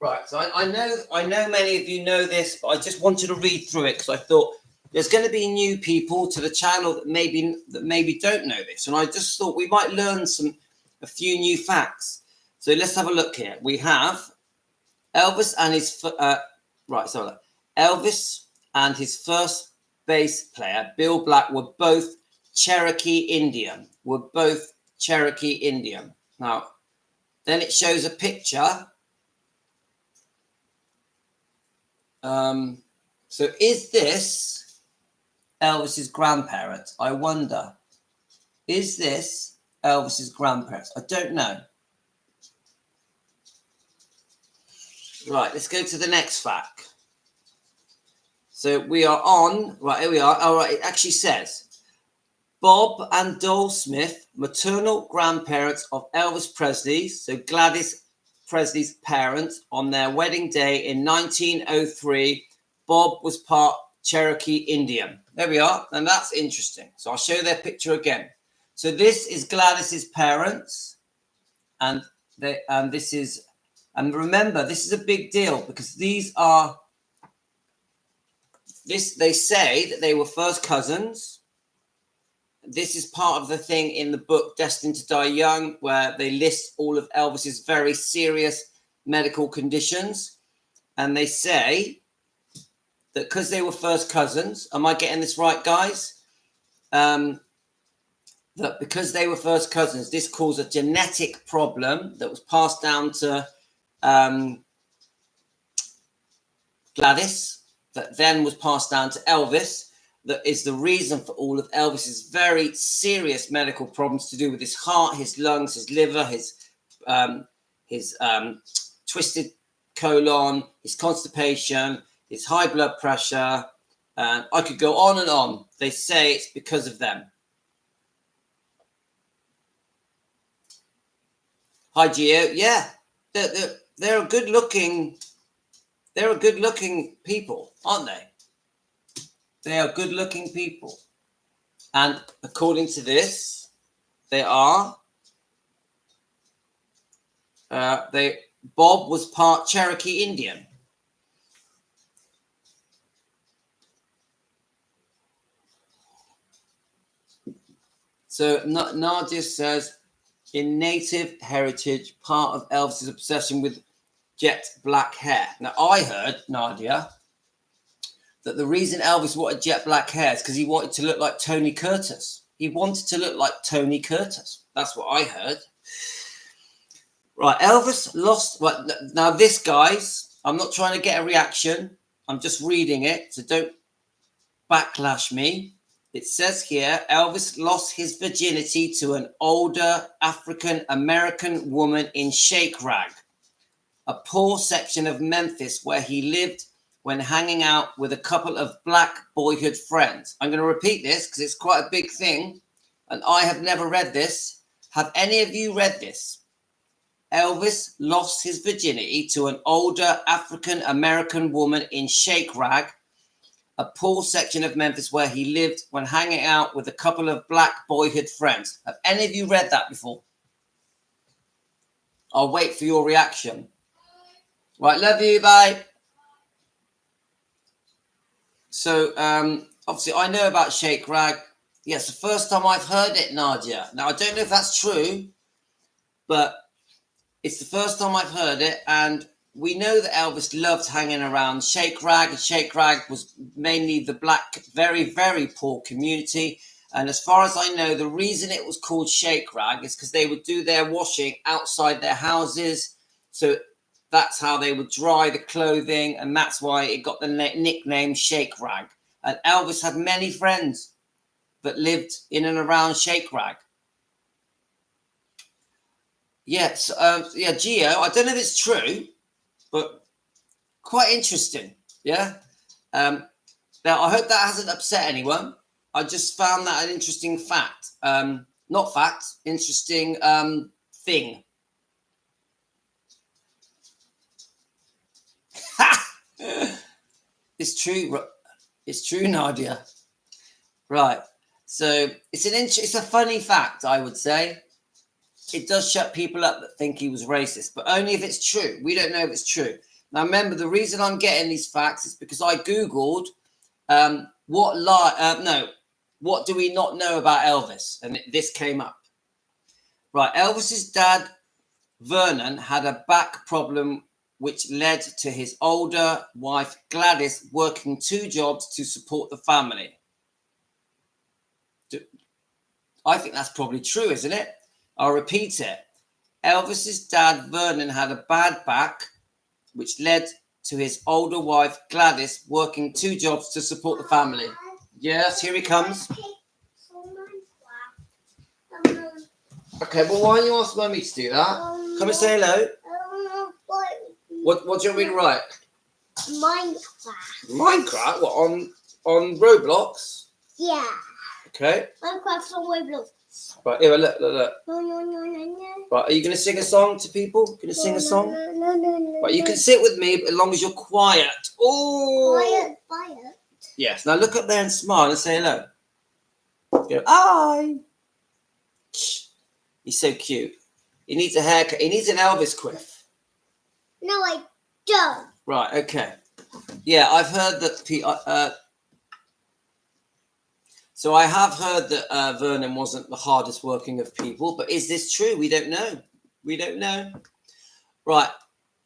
Right. So I know many of you know this, but I just wanted to read through it because I thought there's going to be new people to the channel that maybe don't know this, and I just thought we might learn a few new facts. So let's have a look here. We have Elvis and his Elvis and his first bass player, Bill Black, were both Cherokee Indian. Now, then it shows a picture. So is this Elvis's grandparents? I wonder. Is this Elvis's grandparents? I don't know. Right, let's go to the next fact. So we are on, right, here we are. All right, it actually says, Bob and Dole Smith, maternal grandparents of Elvis Presley, so Gladys Presley's parents, on their wedding day in 1903, Bob was part Cherokee Indian. There we are, and that's interesting. So I'll show their picture again. So this is Gladys's parents, and this is, and remember, this is a big deal because these are, they say that they were first cousins. This is part of the thing in the book Destined to Die Young, where they list all of Elvis's very serious medical conditions. And they say that because they were first cousins, am I getting this right, guys? That because they were first cousins, this caused a genetic problem that was passed down to Gladys, that then was passed down to Elvis. That is the reason for all of Elvis's very serious medical problems to do with his heart, his lungs, his liver, his twisted colon, his constipation, his high blood pressure. I could go on and on. They say it's because of them. Hi, Gio. Yeah, they're a good-looking. They're a good-looking people, aren't they? They are good-looking people, and according to this, they are. Bob was part Cherokee Indian. So Nadia says, in native heritage, part of Elvis's obsession with jet black hair. Now, I heard, Nadia, that the reason Elvis wanted jet black hair is because he wanted to look like Tony Curtis. He wanted to look like Tony Curtis. That's what I heard. Right, Elvis lost. Right, now this, guys, I'm not trying to get a reaction. I'm just reading it, so don't backlash me. It says here, Elvis lost his virginity to an older African-American woman in Shake Rag, a poor section of Memphis where he lived when hanging out with a couple of black boyhood friends. I'm going to repeat this because it's quite a big thing, and I have never read this. Have any of you read this? Elvis lost his virginity to an older African-American woman in Shake Rag, a poor section of Memphis where he lived when hanging out with a couple of black boyhood friends. Have any of you read that before? I'll wait for your reaction. Right, love you, bye. So, obviously, I know about Shake Rag. Yes, the first time I've heard it, Nadia. Now, I don't know if that's true, but it's the first time I've heard it, and we know that Elvis loved hanging around Shake Rag. Shake Rag was mainly the black, very, very poor community. And as far as I know, the reason it was called Shake Rag is because they would do their washing outside their houses. So that's how they would dry the clothing, and that's why it got the nickname Shake Rag. And Elvis had many friends that lived in and around Shake Rag. Yes, yeah, Gio, I don't know if it's true, but quite interesting, yeah? Now, I hope that hasn't upset anyone. I just found that an interesting fact. Not fact, interesting thing. It's true. It's true, Nadia. Right. So it's a funny fact, I would say. It does shut people up that think he was racist, but only if it's true. We don't know if it's true. Now, remember, the reason I'm getting these facts is because I Googled What do we not know about Elvis? And this came up. Right, Elvis's dad, Vernon, had a back problem which led to his older wife, Gladys, working 2 jobs to support the family. I think that's probably true, isn't it? I'll repeat it. Elvis's dad, Vernon, had a bad back, which led to his older wife, Gladys, working 2 jobs to support the family. Yes, here he comes. Okay, well, why don't you ask Mummy to do that? Come and say hello. What do you want me to write? Minecraft. Minecraft? What, on Roblox? Yeah. Okay. Minecraft on Roblox. Right, here, look. No. Right, are you going to sing a song to people? Going to sing a song? No. Right, you can sit with me as long as you're quiet. Oh. Quiet. Yes, now look up there and smile and say hello. Go, hi. He's so cute. He needs a haircut. He needs an Elvis quiff. No, I don't. Right, okay. Yeah, I've heard that... So I have heard that Vernon wasn't the hardest working of people, but is this true? We don't know. We don't know. Right.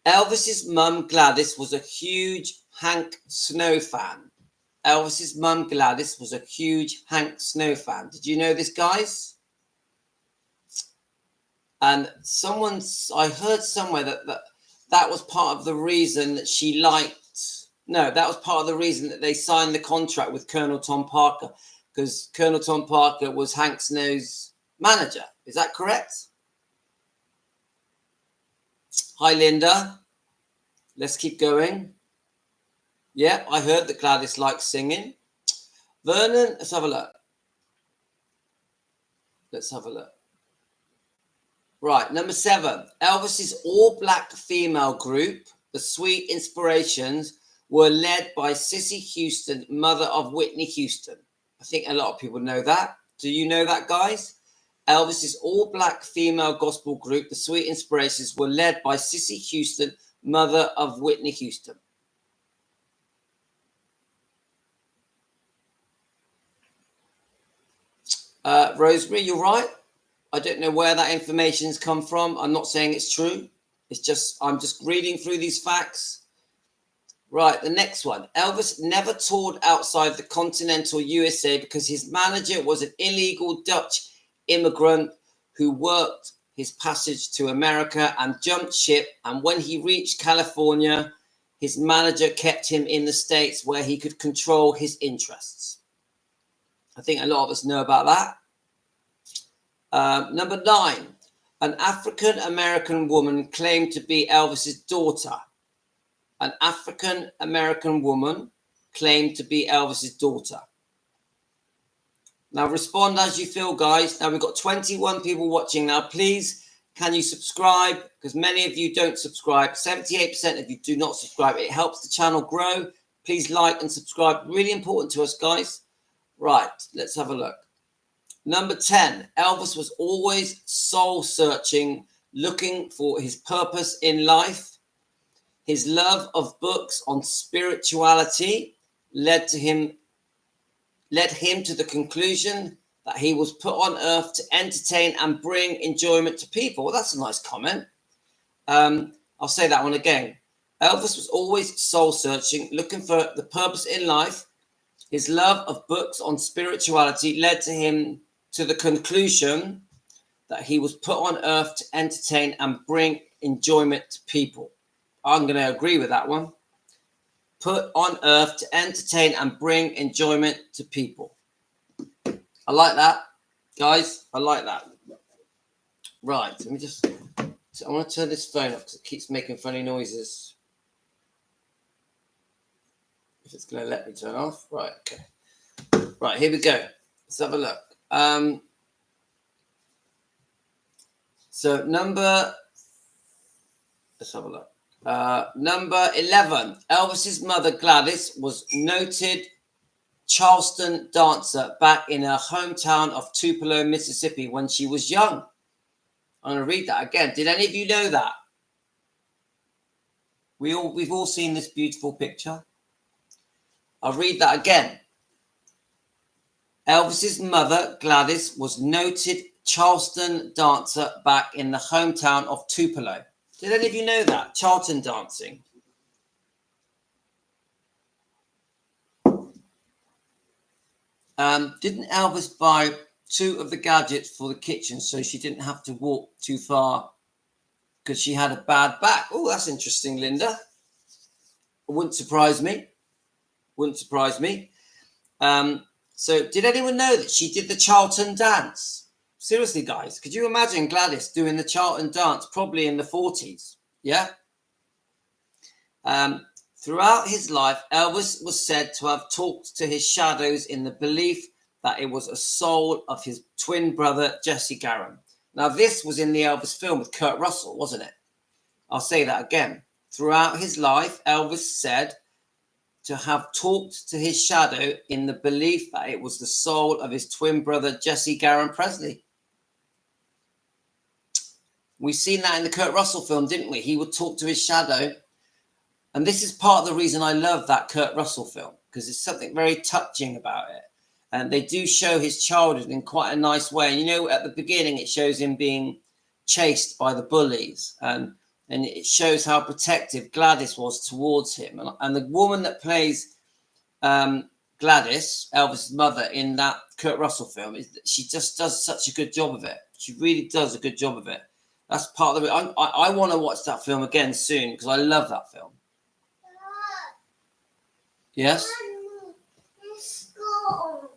Elvis's mum, Gladys, was a huge Hank Snow fan. Elvis's mum, Gladys, was a huge Hank Snow fan. Did you know this, guys? And I heard somewhere that was part of the reason that she liked... No, that was part of the reason that they signed the contract with Colonel Tom Parker, because Colonel Tom Parker was Hank Snow's manager. Is that correct? Hi, Linda. Let's keep going. Yeah, I heard that Gladys likes singing. Vernon, let's have a look. Right, number 7. Elvis's all-black female group, the Sweet Inspirations, were led by Cissy Houston, mother of Whitney Houston. I think a lot of people know that. Do you know that, guys? Elvis's all-black female gospel group, the Sweet Inspirations, were led by Cissy Houston, mother of Whitney Houston. Rosemary, you're right. I don't know where that information's come from. I'm not saying it's true. I'm just reading through these facts. Right, the next one. Elvis never toured outside the continental USA because his manager was an illegal Dutch immigrant who worked his passage to America and jumped ship. And when he reached California, his manager kept him in the States where he could control his interests. I think a lot of us know about that. Number 9. An African-American woman claimed to be Elvis's daughter. An African-American woman claimed to be Elvis's daughter. Now respond as you feel, guys. Now we've got 21 people watching now. Please, can you subscribe? Because many of you don't subscribe. 78% of you do not subscribe. It helps the channel grow. Please like and subscribe. Really important to us, guys. Right, let's have a look. Number 10. Elvis was always soul-searching, looking for his purpose in life. His love of books on spirituality led him to the conclusion that he was put on earth to entertain and bring enjoyment to people. Well, that's a nice comment. I'll say that one again. Elvis was always soul-searching, looking for the purpose in life. His love of books on spirituality led him to the conclusion that he was put on earth to entertain and bring enjoyment to people. I'm going to agree with that one. Put on earth to entertain and bring enjoyment to people. I like that, guys. I like that. Right. Let me I want to turn this phone off because it keeps making funny noises. If it's going to let me turn off. Right. Okay. Right. Here we go. Let's have a look. Let's have a look. Number 11. Elvis's mother, Gladys, was noted Charleston dancer back in her hometown of Tupelo, Mississippi when she was young. I'm going to read that again. Did any of you know that? We've all seen this beautiful picture. I'll read that again. Elvis's mother, Gladys, was noted Charleston dancer back in the hometown of Tupelo. Did any of you know that? Charlton dancing. Didn't Elvis buy 2 of the gadgets for the kitchen so she didn't have to walk too far because she had a bad back? Oh, that's interesting, Linda. Wouldn't surprise me. Wouldn't surprise me. So did anyone know that she did the Charlton dance? Seriously, guys, could you imagine Gladys doing the Charlton dance probably in the 40s? Yeah. Throughout his life, Elvis was said to have talked to his shadows in the belief that it was a soul of his twin brother, Jesse Garon. Now, this was in the Elvis film with Kurt Russell, wasn't it? I'll say that again. Throughout his life, Elvis said to have talked to his shadow in the belief that it was the soul of his twin brother, Jesse Garon Presley. We've seen that in the Kurt Russell film, didn't we? He would talk to his shadow. And this is part of the reason I love that Kurt Russell film, because there's something very touching about it. And they do show his childhood in quite a nice way. And, you know, at the beginning, it shows him being chased by the bullies. And it shows how protective Gladys was towards him. And the woman that plays Gladys, Elvis' mother, in that Kurt Russell film, she just does such a good job of it. She really does a good job of it. That's part of it. I want to watch that film again soon because I love that film. Yes? It's gone.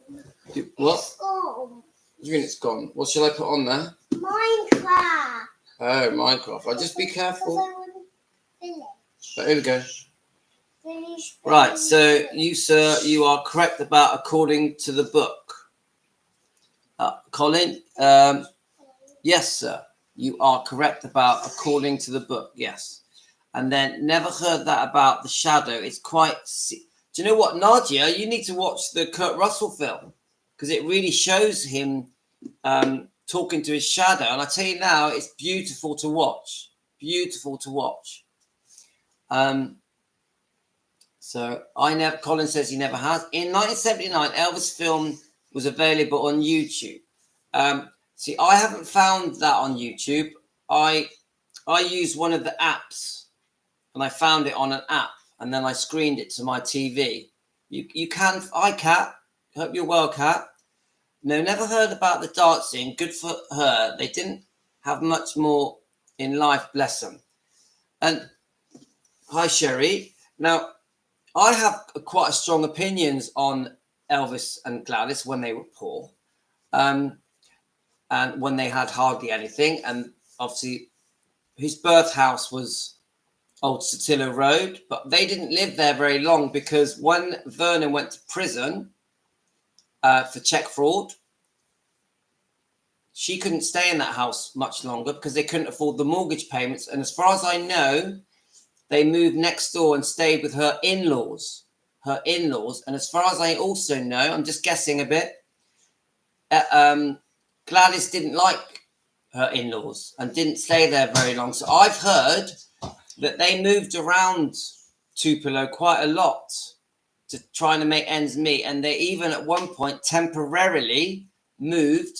What? It's gone. What do you mean it's gone? What shall I put on there? Minecraft. Oh, Minecraft. I'll just be careful. But here we go. Finish. Right, so you, sir, you are correct about according to the book. Colin? Yes, sir. You are correct about according to the book. Yes. And then never heard that about the shadow. It's quite... Do you know what, Nadia? You need to watch the Kurt Russell film because it really shows him talking to his shadow. And I tell you now, it's beautiful to watch. Beautiful to watch. So Colin says he never has. In 1979, Elvis film was available on YouTube. See, I haven't found that on YouTube. I used one of the apps and I found it on an app and then I screened it to my TV. You can, Cat, hope you're well, Cat. No, never heard about the dancing. Good for her. They didn't have much more in life, bless them. And hi, Sherry. Now, I have quite strong opinions on Elvis and Gladys when they were poor. And when they had hardly anything. And obviously, his birth house was Old Satillo Road, but they didn't live there very long because when Vernon went to prison for check fraud, she couldn't stay in that house much longer because they couldn't afford the mortgage payments. And as far as I know, they moved next door and stayed with her in-laws. And as far as I also know, I'm just guessing a bit, Gladys didn't like her in-laws and didn't stay there very long. So I've heard that they moved around Tupelo quite a lot to try to make ends meet. And they even at one point temporarily moved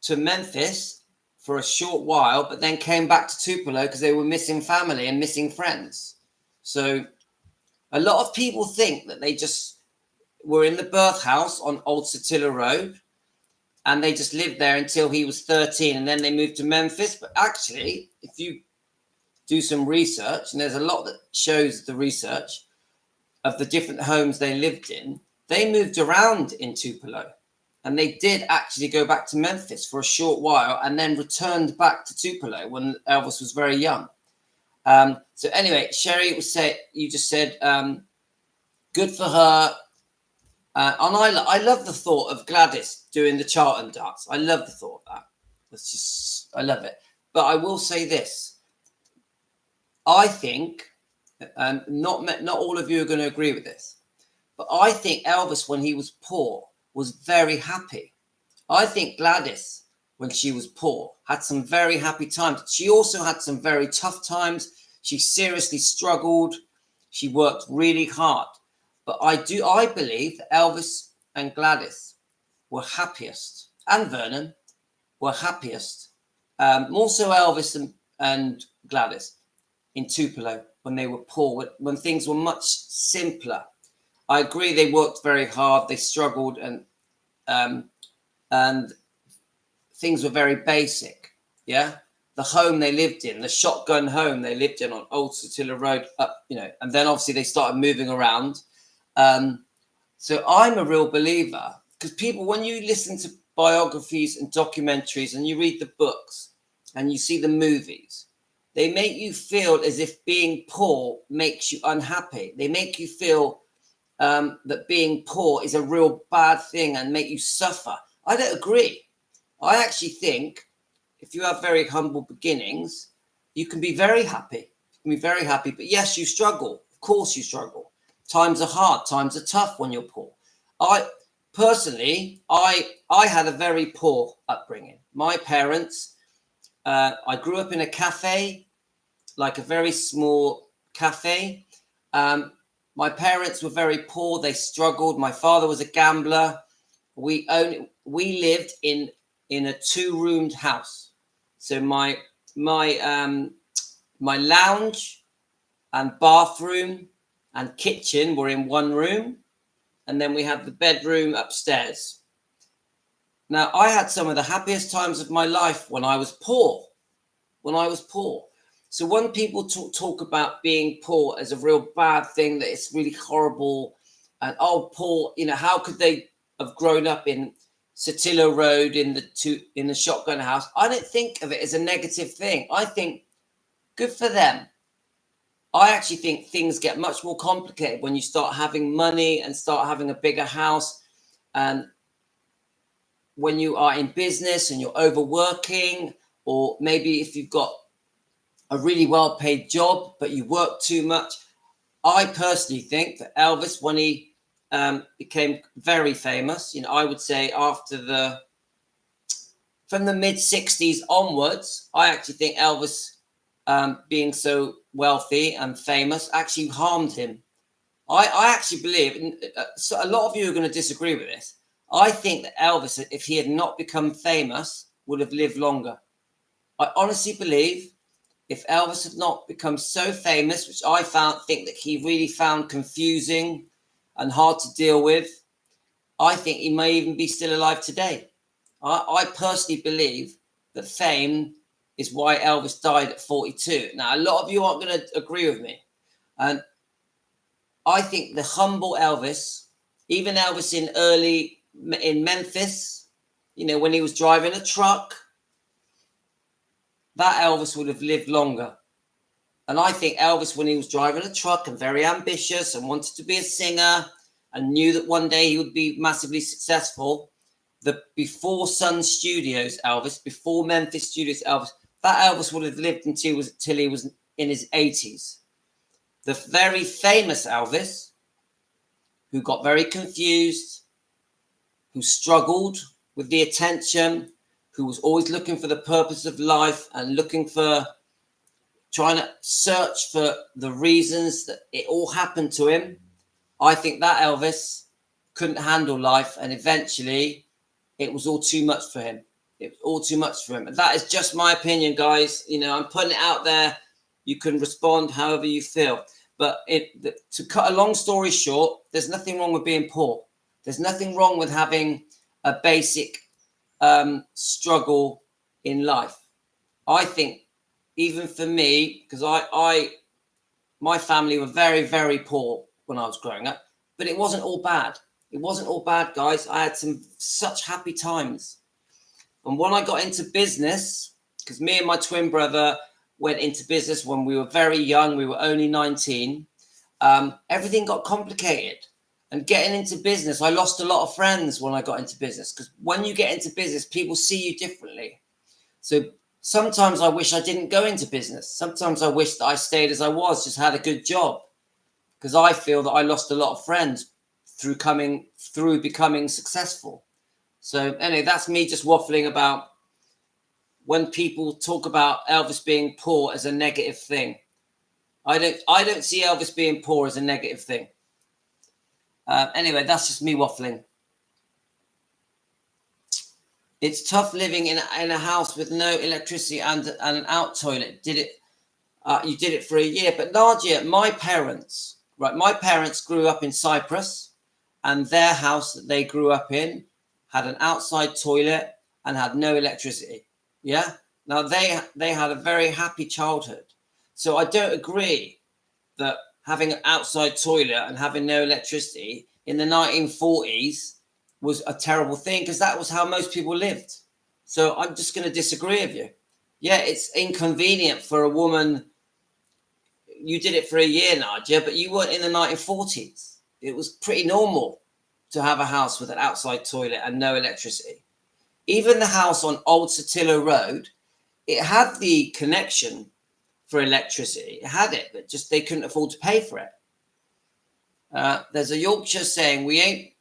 to Memphis for a short while, but then came back to Tupelo because they were missing family and missing friends. So a lot of people think that they just were in the birth house on Old Satillo Road and they just lived there until he was 13 and then they moved to Memphis. But actually, if you do some research, and there's a lot that shows the research of the different homes they lived in, they moved around in Tupelo. And they did actually go back to Memphis for a short while and then returned back to Tupelo when Elvis was very young. So anyway, Sherry, you just said, good for her. And I love the thought of Gladys doing the Charlton dance. I love the thought of that. I love it. But I will say this. I think, and not all of you are going to agree with this, but I think Elvis, when he was poor, was very happy. I think Gladys, when she was poor, had some very happy times. She also had some very tough times. She seriously struggled. She worked really hard. But I believe that Elvis and Gladys were happiest, and Vernon were happiest. More so Elvis and Gladys in Tupelo when they were poor, when things were much simpler. I agree they worked very hard, they struggled, and things were very basic. Yeah, the home they lived in, the shotgun home they lived in on Old Satilla Road, and then obviously they started moving around. So I'm a real believer, because people, when you listen to biographies and documentaries and you read the books and you see the movies, they make you feel as if being poor makes you unhappy. They make you feel that being poor is a real bad thing and make you suffer. I don't agree. I actually think if you have very humble beginnings, you can be very happy. You can be very happy. But yes, you struggle. Of course you struggle. Times are hard. Times are tough when you're poor. I personally had a very poor upbringing. My parents, I grew up in a cafe, like a very small cafe. My parents were very poor. They struggled. My father was a gambler. We lived in a 2-roomed house. So my lounge and bathroom and kitchen were in one room, and then we had the bedroom upstairs. Now, I had some of the happiest times of my life when I was poor. So when people talk about being poor as a real bad thing, that it's really horrible, and poor, how could they have grown up in Satilla Road in the shotgun house? I don't think of it as a negative thing. I think good for them. I actually think things get much more complicated when you start having money and start having a bigger house, and when you are in business and you're overworking, or maybe if you've got a really well-paid job but you work too much. I personally think that Elvis, when he became very famous, I would say from the mid-60s onwards, I actually think Elvis, being so wealthy and famous, actually harmed him. I actually believe, and so a lot of you are going to disagree with this, I think that Elvis, if he had not become famous, would have lived longer. I honestly believe if Elvis had not become so famous, which I think that he really found confusing and hard to deal with, I think he may even be still alive today. I personally believe that fame is why Elvis died at 42. Now, a lot of you aren't going to agree with me. And I think the humble Elvis, even Elvis in Memphis, when he was driving a truck, that Elvis would have lived longer. And I think Elvis, when he was driving a truck and very ambitious and wanted to be a singer and knew that one day he would be massively successful, the before Sun Studios Elvis, before Memphis Studios Elvis, that Elvis would have lived until he was in his 80s. The very famous Elvis, who got very confused, who struggled with the attention, who was always looking for the purpose of life and trying to search for the reasons that it all happened to him. I think that Elvis couldn't handle life, and eventually it was all too much for him. And that is just my opinion, guys. I'm putting it out there. You can respond however you feel. But to cut a long story short, there's nothing wrong with being poor. There's nothing wrong with having a basic struggle in life. I think even for me, because my family were very, very poor when I was growing up, but it wasn't all bad. It wasn't all bad, guys. I had such happy times. And when I got into business, because me and my twin brother went into business when we were very young, we were only 19, everything got complicated. And getting into business, I lost a lot of friends when I got into business, because when you get into business, people see you differently. So sometimes I wish I didn't go into business. Sometimes I wish that I stayed as I was, just had a good job, because I feel that I lost a lot of friends through becoming successful. So anyway, that's me just waffling about when people talk about Elvis being poor as a negative thing. I don't see Elvis being poor as a negative thing. Anyway, that's just me waffling. It's tough living in a house with no electricity and an out toilet. You did it for a year. But Nadia, my parents grew up in Cyprus, and their house that they grew up in had an outside toilet and had no electricity. Yeah. Now they had a very happy childhood. So I don't agree that having an outside toilet and having no electricity in the 1940s was a terrible thing, because that was how most people lived. So I'm just going to disagree with you. Yeah, it's inconvenient for a woman. You did it for a year, Nadia, but you weren't in the 1940s. It was pretty normal to have a house with an outside toilet and no electricity. Even the house on Old Sotillo Road, it had the connection for electricity. It had it, but just they couldn't afford to pay for it. There's a Yorkshire saying, we ain't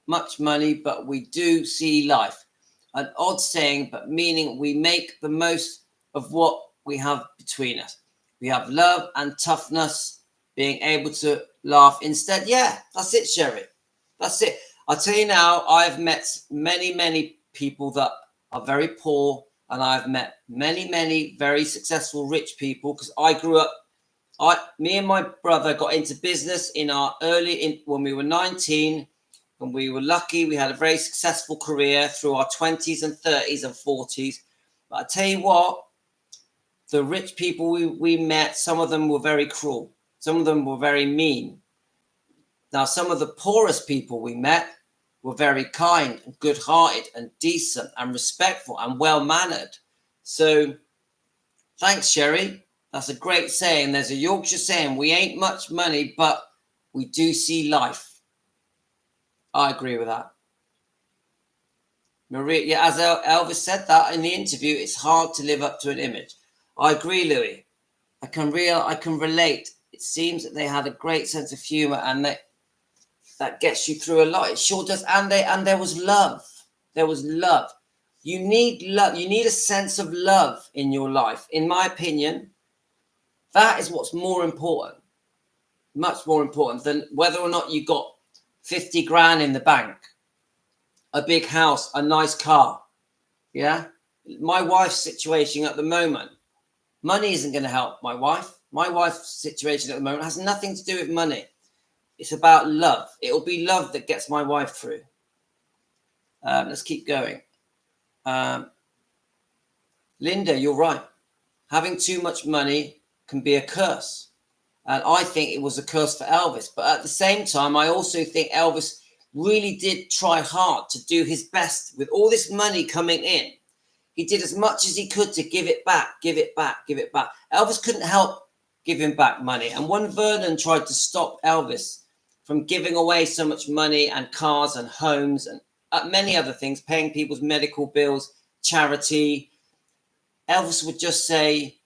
much money, but we do see life. An odd saying, but meaning we make the most of what we have between us. We have love and toughness, being able to laugh instead. Yeah, that's it, Sherry. That's it. I'll tell you now, I've met many people that are very poor, and I've met many very successful rich people, because I grew up, me and my brother got into business when we were 19, and we were lucky. We had a very successful career through our 20s and 30s and 40s. But I tell you what, the rich people we met, some of them were very cruel. Some of them were very mean. Now, some of the poorest people we met were very kind and good-hearted and decent and respectful and well-mannered. So thanks, Sherry. That's a great saying. There's a Yorkshire saying, we ain't much money, but we do see life. I agree with that. Maria, yeah, as Elvis said that in the interview, it's hard to live up to an image. I agree, Louis. I can relate. It seems that they had a great sense of humor, and that gets you through a lot. It sure does. And there was love. There was love. You need love. You need a sense of love in your life. In my opinion, that is what's more important. Much more important than whether or not you got 50 grand in the bank, a big house, a nice car. Yeah. My wife's situation at the moment, money isn't going to help my wife. My wife's situation at the moment has nothing to do with money. It's about love. It'll be love that gets my wife through. Let's keep going. Linda, you're right. Having too much money can be a curse. And I think it was a curse for Elvis. But at the same time, I also think Elvis really did try hard to do his best with all this money coming in. He did as much as he could to give it back, give it back, give it back. Elvis couldn't help giving back money. And when Vernon tried to stop Elvis from giving away so much money and cars and homes and many other things, paying people's medical bills, charity, Elvis would just say,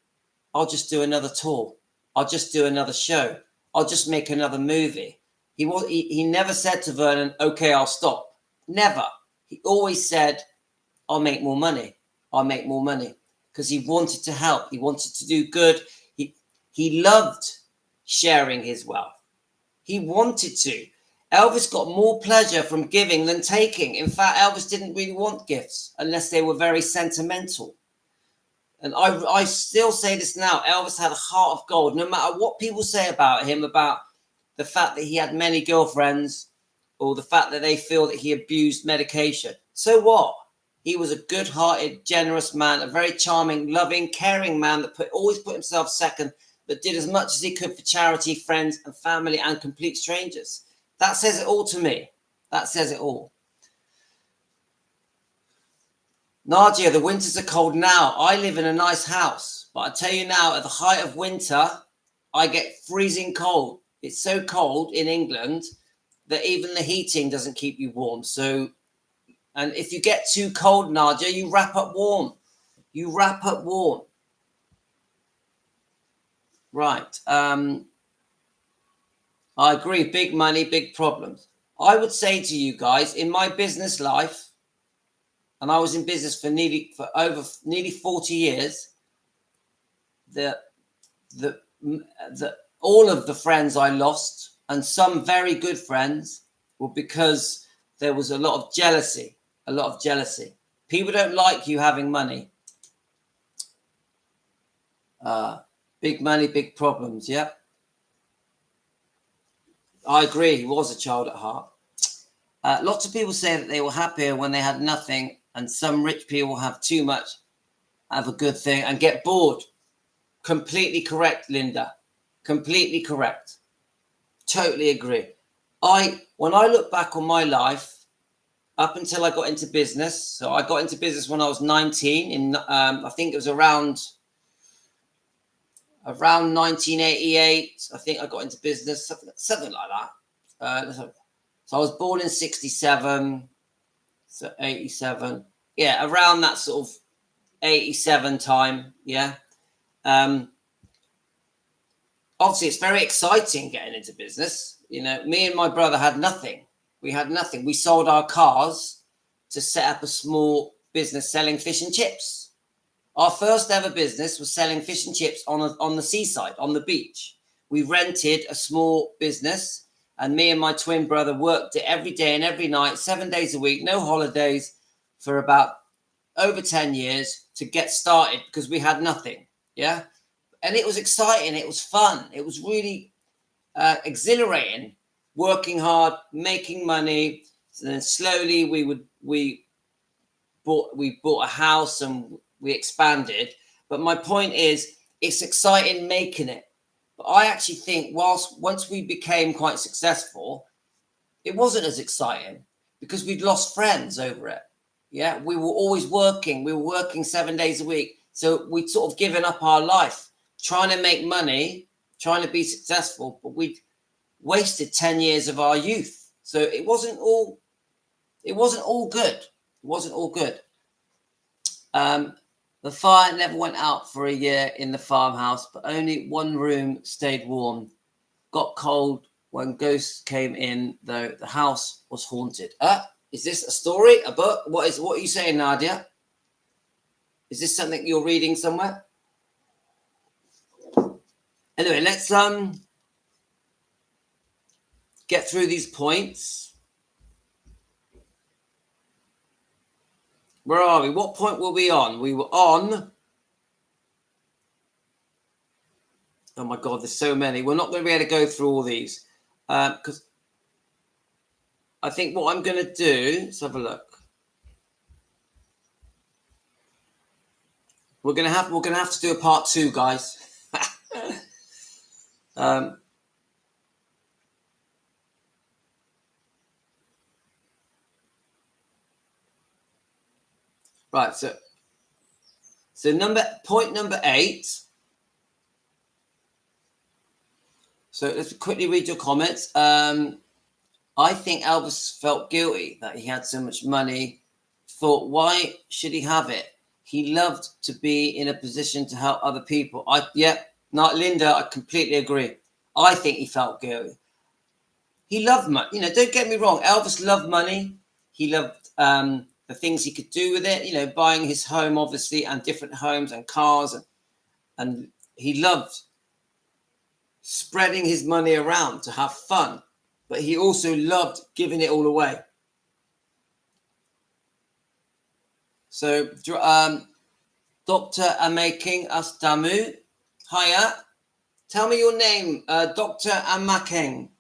I'll just do another tour. I'll just do another show. I'll just make another movie. He never said to Vernon, okay, I'll stop. Never. He always said, I'll make more money. I'll make more money. Because he wanted to help. He wanted to do good. He loved sharing his wealth. He wanted to. Elvis got more pleasure from giving than taking. In fact, Elvis didn't really want gifts unless they were very sentimental. And I still say this now. Elvis had a heart of gold. No matter what people say about him, about the fact that he had many girlfriends, or the fact that they feel that he abused medication. So what? He was a good-hearted, generous man, a very charming, loving, caring man that always put himself second, but did as much as he could for charity, friends and family and complete strangers. That says it all to me. That says it all. Nadia, the winters are cold now. I live in a nice house, but I tell you now, at the height of winter, I get freezing cold. It's so cold in England that even the heating doesn't keep you warm. So, and if you get too cold, Nadia, you wrap up warm. You wrap up warm. Right. I agree. Big money, big problems. I would say to you guys, in my business life, and I was in business for over nearly 40 years, all of the friends I lost, and some very good friends, were because there was a lot of jealousy. People don't like you having money. Big money, big problems. Yeah. I agree. He was a child at heart. Lots of people say that they were happier when they had nothing, and some rich people have too much, have a good thing, and get bored. Completely correct, Linda. Completely correct. Totally agree. When I look back on my life, up until I got into business, so I got into business when I was 19. I think it was around 1988. I think I got into business, something like that. So I was born in 67, so 87. Yeah, around that sort of 87 time. Yeah. Obviously, it's very exciting getting into business. You know, me and my brother had nothing. We had nothing. We sold our cars to set up a small business selling fish and chips. Our first ever business was selling fish and chips on the seaside, on the beach. We rented a small business, and me and my twin brother worked it every day and every night, 7 days a week, no holidays, for about over 10 years to get started because we had nothing. Yeah. And it was exciting. It was fun. It was really exhilarating, working hard, making money. So then slowly we bought a house and we expanded. But my point is, it's exciting making it. But I actually think once we became quite successful, it wasn't as exciting because we'd lost friends over it. Yeah, we were always working. We were working 7 days a week. So we'd sort of given up our life trying to make money, trying to be successful, but we'd wasted 10 years of our youth. So it wasn't all good. It wasn't all good. The fire never went out for a year in the farmhouse, but only one room stayed warm. Got cold when ghosts came in, though the house was haunted. Is this a story, a book? What are you saying, Nadia? Is this something you're reading somewhere? Anyway, let's get through these points. Where are we? What point were we on? We were on... Oh my God, there's so many. We're not going to be able to go through all these. Because I think what I'm going to do... Let's have a look. We're going to have to do a part 2, guys. Right, so point number 8. So let's quickly read your comments. I think Elvis felt guilty that he had so much money. Thought, why should he have it? He loved to be in a position to help other people. Linda, I completely agree. I think he felt guilty. He loved money. You know, don't get me wrong. Elvis loved money. He loved the things he could do with it. You know, buying his home, obviously, and different homes and cars. And he loved spreading his money around to have fun. But he also loved giving it all away. So, Dr. Amaking Us Damu. Hiya. Tell me your name, Dr. Amaking.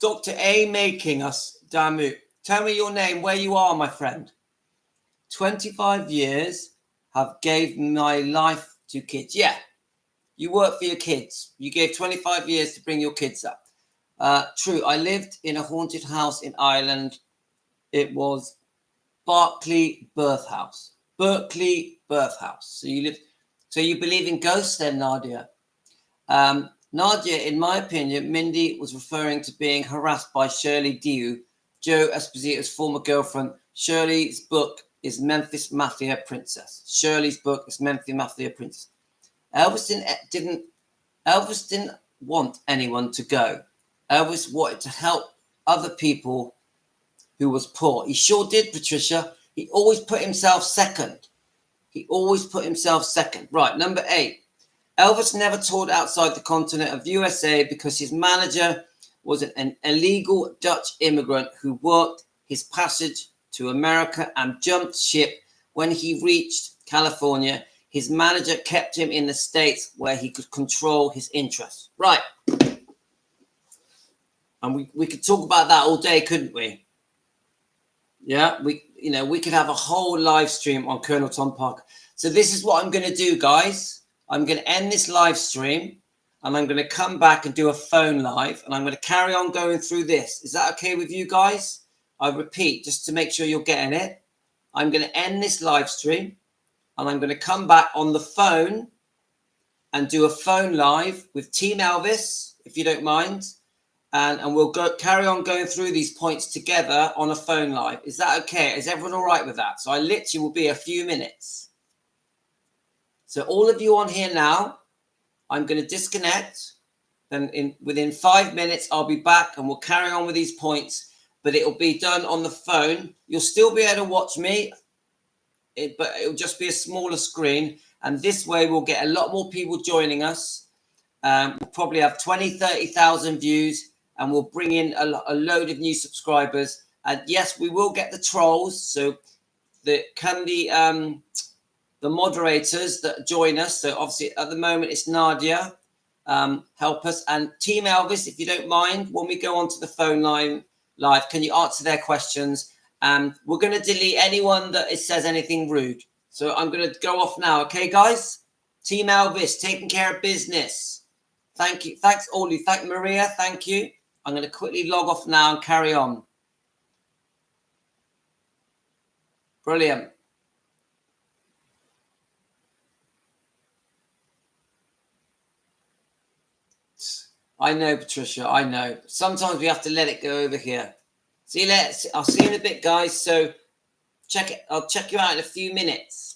Dr. A Making Us Damu. Tell me your name, where you are, my friend. 25 years have gave my life to kids. Yeah, you work for your kids. You gave 25 years to bring your kids up. True, I lived in a haunted house in Ireland. It was Berkeley Birth House. Berkeley Birth House. So you believe in ghosts then, Nadia? Nadia, in my opinion, Mindy was referring to being harassed by Shirley Diu, Joe Esposito's former girlfriend. Shirley's book is Memphis Mafia Princess. Shirley's book is Memphis Mafia Princess. Elvis didn't want anyone to go. Elvis wanted to help other people who was poor. He sure did, Patricia. He always put himself second. Right, number 8. Elvis never toured outside the continent of USA because his manager was an illegal Dutch immigrant who worked his passage to America and jumped ship when he reached California. His manager kept him in the States where he could control his interests. Right. And we could talk about that all day, couldn't we? Yeah, we could have a whole live stream on Colonel Tom Parker. So this is what I'm going to do, guys. I'm going to end this live stream and I'm going to come back and do a phone live and I'm going to carry on going through this. Is that okay with you guys? I repeat, just to make sure you're getting it. I'm going to end this live stream and I'm going to come back on the phone and do a phone live with Team Elvis, if you don't mind. And we'll carry on going through these points together on a phone live. Is that okay? Is everyone all right with that? So I literally will be a few minutes. So all of you on here now, I'm going to disconnect. Then within 5 minutes, I'll be back and we'll carry on with these points. But it'll be done on the phone. You'll still be able to watch me, but it'll just be a smaller screen. And this way we'll get a lot more people joining us. We'll probably have 20, 30,000 views. And we'll bring in a load of new subscribers. And yes, we will get the trolls. So the moderators that join us. So obviously at the moment it's Nadia. Help us. And Team Elvis, if you don't mind, when we go onto the phone line live, can you answer their questions? We're going to delete anyone that says anything rude. So I'm going to go off now. Okay, guys? Team Elvis, taking care of business. Thank you. Thanks, all you. Thank Maria. Thank you. I'm going to quickly log off now and carry on. Brilliant. I know, Patricia. I know. Sometimes we have to let it go over here. See you later. I'll see you in a bit, guys. So check it. I'll check you out in a few minutes.